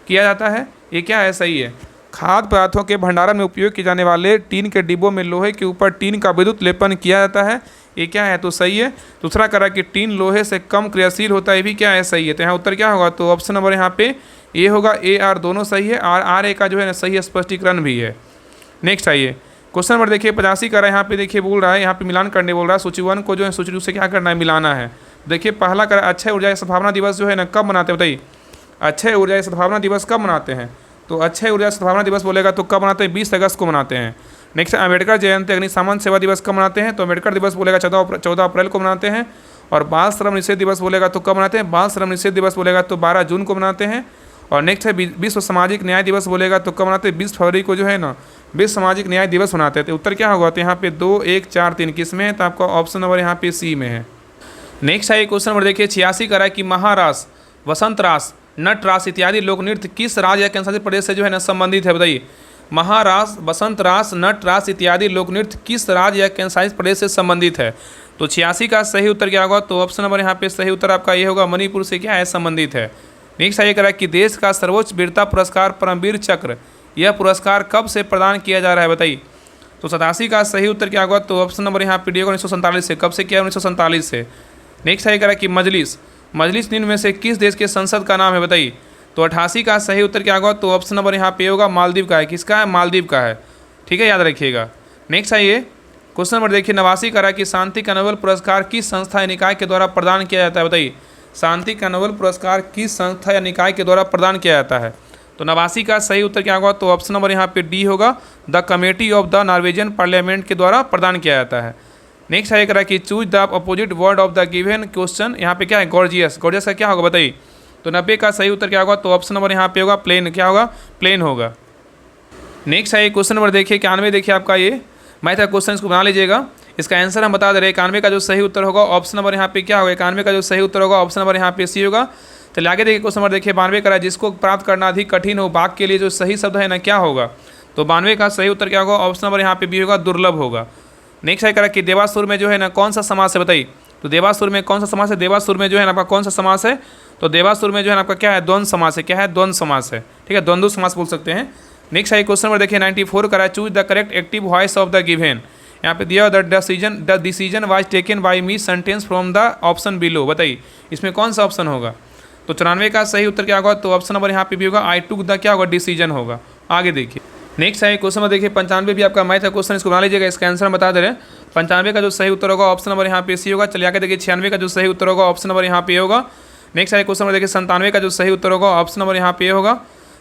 किया जाता है, ये क्या है, सही है। खाद्य पदार्थों के भंडारण में उपयोग किए जाने वाले टीन के डिब्बों में लोहे के ऊपर टीन का विद्युत लेपन किया जाता है, ये क्या है, तो सही है। दूसरा कह रहा है कि टीन लोहे से कम क्रियाशील होता है, ये भी क्या है, सही है। तो यहाँ उत्तर क्या होगा, तो ऑप्शन नंबर यहाँ पे ए होगा। ए आर दोनों सही है, आर ए का जो है ना सही स्पष्टीकरण भी है। नेक्स्ट आइए क्वेश्चन नंबर देखिए 85 का रहा है, यहाँ पे देखिए बोल रहा है, यहाँ पे मिलान करने बोल रहा है। सूची 1 को जो है सूची 2 से क्या करना है, मिलाना है। देखिए पहला कह रहा है अक्षय ऊर्जा सद्भावना दिवस जो है ना कब मनाते हैं, बताइए। अक्षय ऊर्जा सद्भावना दिवस कब मनाते हैं, तो अक्षय ऊर्जा सद्भावना दिवस बोलेगा तो कब मनाते हैं, 20 अगस्त को मनाते हैं। नेक्स्ट अम्बेडकर जयंती अग्निशमन सेवा दिवस कब मनाते हैं, तो अम्बेडकर दिवस बोलेगा 14 अप्रैल को मनाते हैं। और बाल श्रम निषेध दिवस बोलेगा तो कब मनाते हैं, बाल श्रम निषेध दिवस बोलेगा तो 12 जून को मनाते हैं। और नेक्स्ट है विश्व सामाजिक न्याय दिवस बोलेगा तो कब मनाते हैं, 20 फरवरी को जो है ना विश्व सामाजिक न्याय दिवस मनाते हैं। तो उत्तर क्या होगा, तो यहाँ पे 2 1 4 3 किस में है, तो आपका ऑप्शन नंबर यहाँ पे सी में है। नेक्स्ट है क्वेश्चन नंबर देखिए 86 का रहा है कि महारास, वसंत रास, नट रास इत्यादि लोक नृत्य किस राज्य या केंद्रशासित प्रदेश से जो है ना संबंधित है, बताइए। महारास, वसंत रास, नट रास इत्यादि लोक नृत्य किस राज्य या केंद्रशासित प्रदेश से संबंधित है, तो 86 का सही उत्तर क्या होगा, तो ऑप्शन नंबर यहाँ पे सही उत्तर आपका ये होगा, मणिपुर से क्या है, संबंधित है। नेक्स्ट ये कह रहा है कि देश का सर्वोच्च वीरता पुरस्कार परमवीर चक्र, यह पुरस्कार कब से प्रदान किया जा रहा है, बताइए। तो 87 का सही उत्तर क्या होगा? तो ऑप्शन नंबर यहाँ पे डी होगा 1947 से। कब से किया? 1947 से। नेक्स्ट है कह रहा है कि मजलिस, मजलिस निम्न में से किस देश के संसद का नाम है बताइए? तो 88 का सही उत्तर क्या होगा? तो ऑप्शन नंबर यहाँ पे होगा मालदीव का है। किसका है? मालदीव का है। ठीक है, याद रखिएगा। नेक्स्ट है ये क्वेश्चन नंबर देखिए 89 का रहा है कि शांति का नोबेल पुरस्कार किस संस्था या निकाय के द्वारा प्रदान किया जाता है बताइए? शांति का नोबेल पुरस्कार किस संस्था या निकाय के द्वारा प्रदान किया जाता है? तो 89 का सही उत्तर क्या होगा? तो ऑप्शन नंबर यहाँ पे डी होगा, the committee of the Norwegian parliament के द्वारा प्रदान किया जाता है। नेक्स्ट है कह कि choose the opposite word of the given question, यहाँ पे क्या है? गॉर्जियस। गॉर्जियस का क्या होगा बताइए? तो 90 का सही उत्तर क्या होगा? तो ऑप्शन नंबर यहाँ पे होगा प्लेन। क्या होगा? प्लेन होगा। नेक्स्ट है क्वेश्चन नंबर देखिए 91 देखिए आपका ये मैथ का क्वेश्चन, इसको बना लीजिएगा। इसका आंसर हम बता दे रहे हैं। 91 का जो सही उत्तर होगा ऑप्शन नंबर यहाँ पे क्या होगा? 91 का जो सही उत्तर होगा ऑप्शन नंबर यहाँ पे सी होगा। चलिए आगे देखिए क्वेश्चन नंबर देखिए 92 का, जिसको प्राप्त करना अधिक कठिन हो बाघ के लिए जो सही शब्द है ना क्या होगा? तो 92 का सही उत्तर क्या होगा? ऑप्शन नंबर यहाँ पे बी होगा, दुर्लभ होगा। नेक्स्ट है करा कि देवासुर में जो है ना कौन सा समास है बताइए? तो देवासुर में कौन सा समास है? देवासुर में जो है ना आपका कौन सा समास है? तो देवासुर में जो है ना आपका क्या है? द्वंद्व समास है। क्या है? द्वंद्व समास है। ठीक है, द्वंद्व समास बोल सकते हैं। नेक्स्ट है क्वेश्चन नंबर देखिए 94 करा, choose the correct active voice of the given. यहाँ पे दिया the decision was taken by me sentence from the option below. बताइए इसमें कौन सा ऑप्शन होगा? तो 94 का सही उत्तर क्या होगा? तो ऑप्शन नंबर यहाँ पे भी होगा, आई टुक द क्या होगा? डिसीजन होगा। आगे देखिए नेक्स्ट है क्वेश्चन नंबर देखिए 95 भी आपका मैथ का क्वेश्चन, इसको बना लीजिएगा। इसका आंसर हम बता दे रहे हैं। 95 का जो सही उत्तर होगा ऑप्शन नंबर यहाँ पे सी होगा। चलिए आगे देखिए 96 का जो सही उत्तर होगा ऑप्शन नंबर यहाँ पे होगा। नेक्स्ट है क्वेश्चन नंबर देखिए 97 का जो सही उत्तर होगा ऑप्शन नंबर यहाँ पे होगा।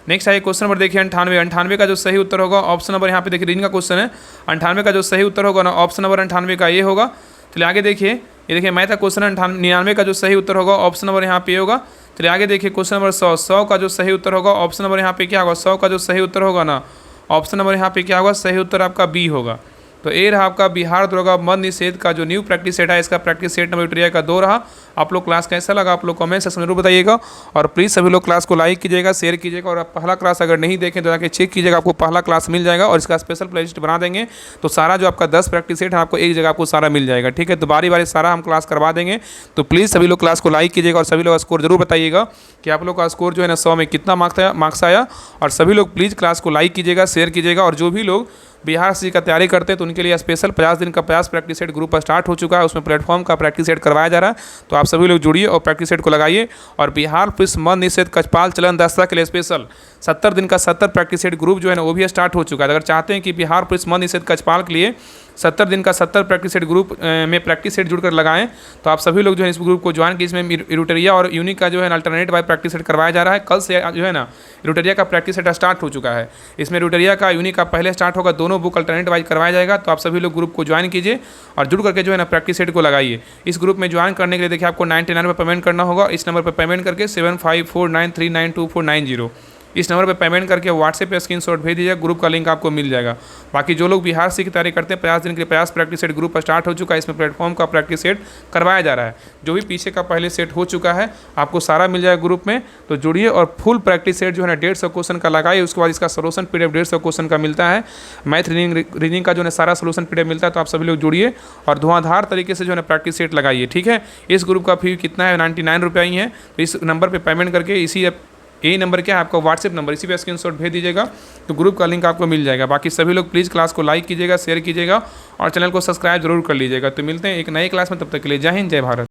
नेक्स्ट है क्वेश्चन नंबर देखिए 98 का जो सही उत्तर होगा ऑप्शन नंबर यहाँ पे देखिए रीजनिंग का क्वेश्चन है। 98 का जो सही उत्तर होगा ना ऑप्शन नंबर 98 का ये होगा। चलिए आगे देखिए, ये देखिए मैथ का क्वेश्चन है 99 का जो सही उत्तर होगा ऑप्शन नंबर यहाँ पे होगा। चलिए आगे देखिए क्वेश्चन नंबर 100 का जो सही उत्तर होगा ऑप्शन नंबर यहाँ पे क्या होगा? 100 का जो सही उत्तर होगा ना ऑप्शन नंबर यहाँ पे क्या होगा? सही उत्तर आपका बी होगा। तो ये रहा आपका बिहार दरोगा मद निषेध का जो न्यू प्रैक्टिस सेट है, इसका प्रैक्टिस सेट नंबर ट्यूटोरियल का 2 रहा। आप लोग क्लास कैसा लगा आप लोग कमेंट सेक्शन में जरूर बताइएगा। और प्लीज़ सभी लोग क्लास को लाइक कीजिएगा, शेयर कीजिएगा। और आप पहला क्लास अगर नहीं देखें तो जाके चेक कीजिएगा, आपको पहला क्लास मिल जाएगा। और इसका स्पेशल प्लेलिस्ट बना देंगे तो सारा जो आपका 10 प्रैक्टिस सेट है आपको एक जगह आपको सारा मिल जाएगा। ठीक है, तो बारी बारी सारा हम क्लास करवा देंगे। तो प्लीज़ सभी लोग क्लास को लाइक कीजिएगा और सभी लोग स्कोर जरूर बताइएगा कि आप लोग का स्कोर जो है ना 100 में कितना मार्क्स आया। और सभी लोग प्लीज़ क्लास को लाइक कीजिएगा, शेयर कीजिएगा। और जो भी लोग बिहार सी का तैयारी करते हैं तो उनके लिए स्पेशल 50 दिन का 50 प्रैक्टिस सेट ग्रुप स्टार्ट हो चुका है। उसमें प्लेटफॉर्म का प्रैक्टिस सेट करवाया जा रहा है। तो आप सभी लोग जुड़िए और प्रैक्टिस सेट को लगाइए। और बिहार पुलिस मद निषेध कचपाल चलन दस्ता के लिए स्पेशल 70 दिन का 70 प्रैक्टिस सेट ग्रुप जो है ना वो भी स्टार्ट हो चुका है। अगर चाहते हैं कि बिहार पुलिस मद निषेध कचपाल के लिए 70 दिन का 70 प्रैक्टिस सेट ग्रुप में प्रैक्टिस सेट जुड़कर लगाएं तो आप सभी लोग जो है इस ग्रुप को ज्वाइन कीजिए। इसमें इरूटरिया और यूनिक का जो है अल्टरनेट बाय प्रैक्टिस सेट करवाया जा रहा है। कल से जो है ना इरूटरिया का प्रैक्टिस सेट स्टार्ट हो चुका है। इसमें इरूटरिया का यूनिक का पहले स्टार्ट होगा, दोनों बुक अल्टरनेट वाइज करवाया जाएगा। तो आप सभी लोग ग्रुप को ज्वाइन कीजिए और जुड़ करके जो है ना प्रैक्टिस सेट को लगाइए। इस ग्रुप में ज्वाइन करने के लिए देखिए आपको 99 रुपये पेमेंट करना होगा। इस नंबर पर पेमेंट करके 7549392490 इस नंबर पर पेमेंट करके व्हाट्सएप पे स्क्रीनशॉट भेज दीजिएगा। ग्रुप का लिंक आपको मिल जाएगा। बाकी जो लोग बिहार से की तैयारी करते हैं 50 दिन के लिए 50 प्रैक्टिस सेट ग्रुप स्टार्ट हो चुका है। इसमें प्लेटफॉर्म का प्रैक्टिस सेट करवाया जा रहा है। जो भी पीछे का पहले सेट हो चुका है आपको सारा मिल जाएगा ग्रुप में। तो जुड़िए और फुल प्रैक्टिस सेट जो है ना 150 क्वेश्चन का लगाइए। उसके बाद इसका सोल्यूशन पीडीएफ 150 क्वेश्चन का मिलता है। मैथ रीजनिंग का जो है सारा सोल्यूशन पीडीएफ मिलता है। तो आप सभी लोग जुड़िए और धुआंधार तरीके से जो है ना प्रैक्टिस सेट लगाइए। ठीक है, इस ग्रुप का फी कितना है? 99 रुपये ही है। तो इस नंबर पर पेमेंट करके यही नंबर क्या है आपका व्हाट्सएप नंबर, इसी पे स्क्रीनशॉट भेज दीजिएगा तो ग्रुप का लिंक आपको मिल जाएगा। बाकी सभी लोग प्लीज़ क्लास को लाइक कीजिएगा, शेयर कीजिएगा और चैनल को सब्सक्राइब जरूर कर लीजिएगा। तो मिलते हैं एक नई क्लास में, तब तक के लिए जय हिंद जय भारत।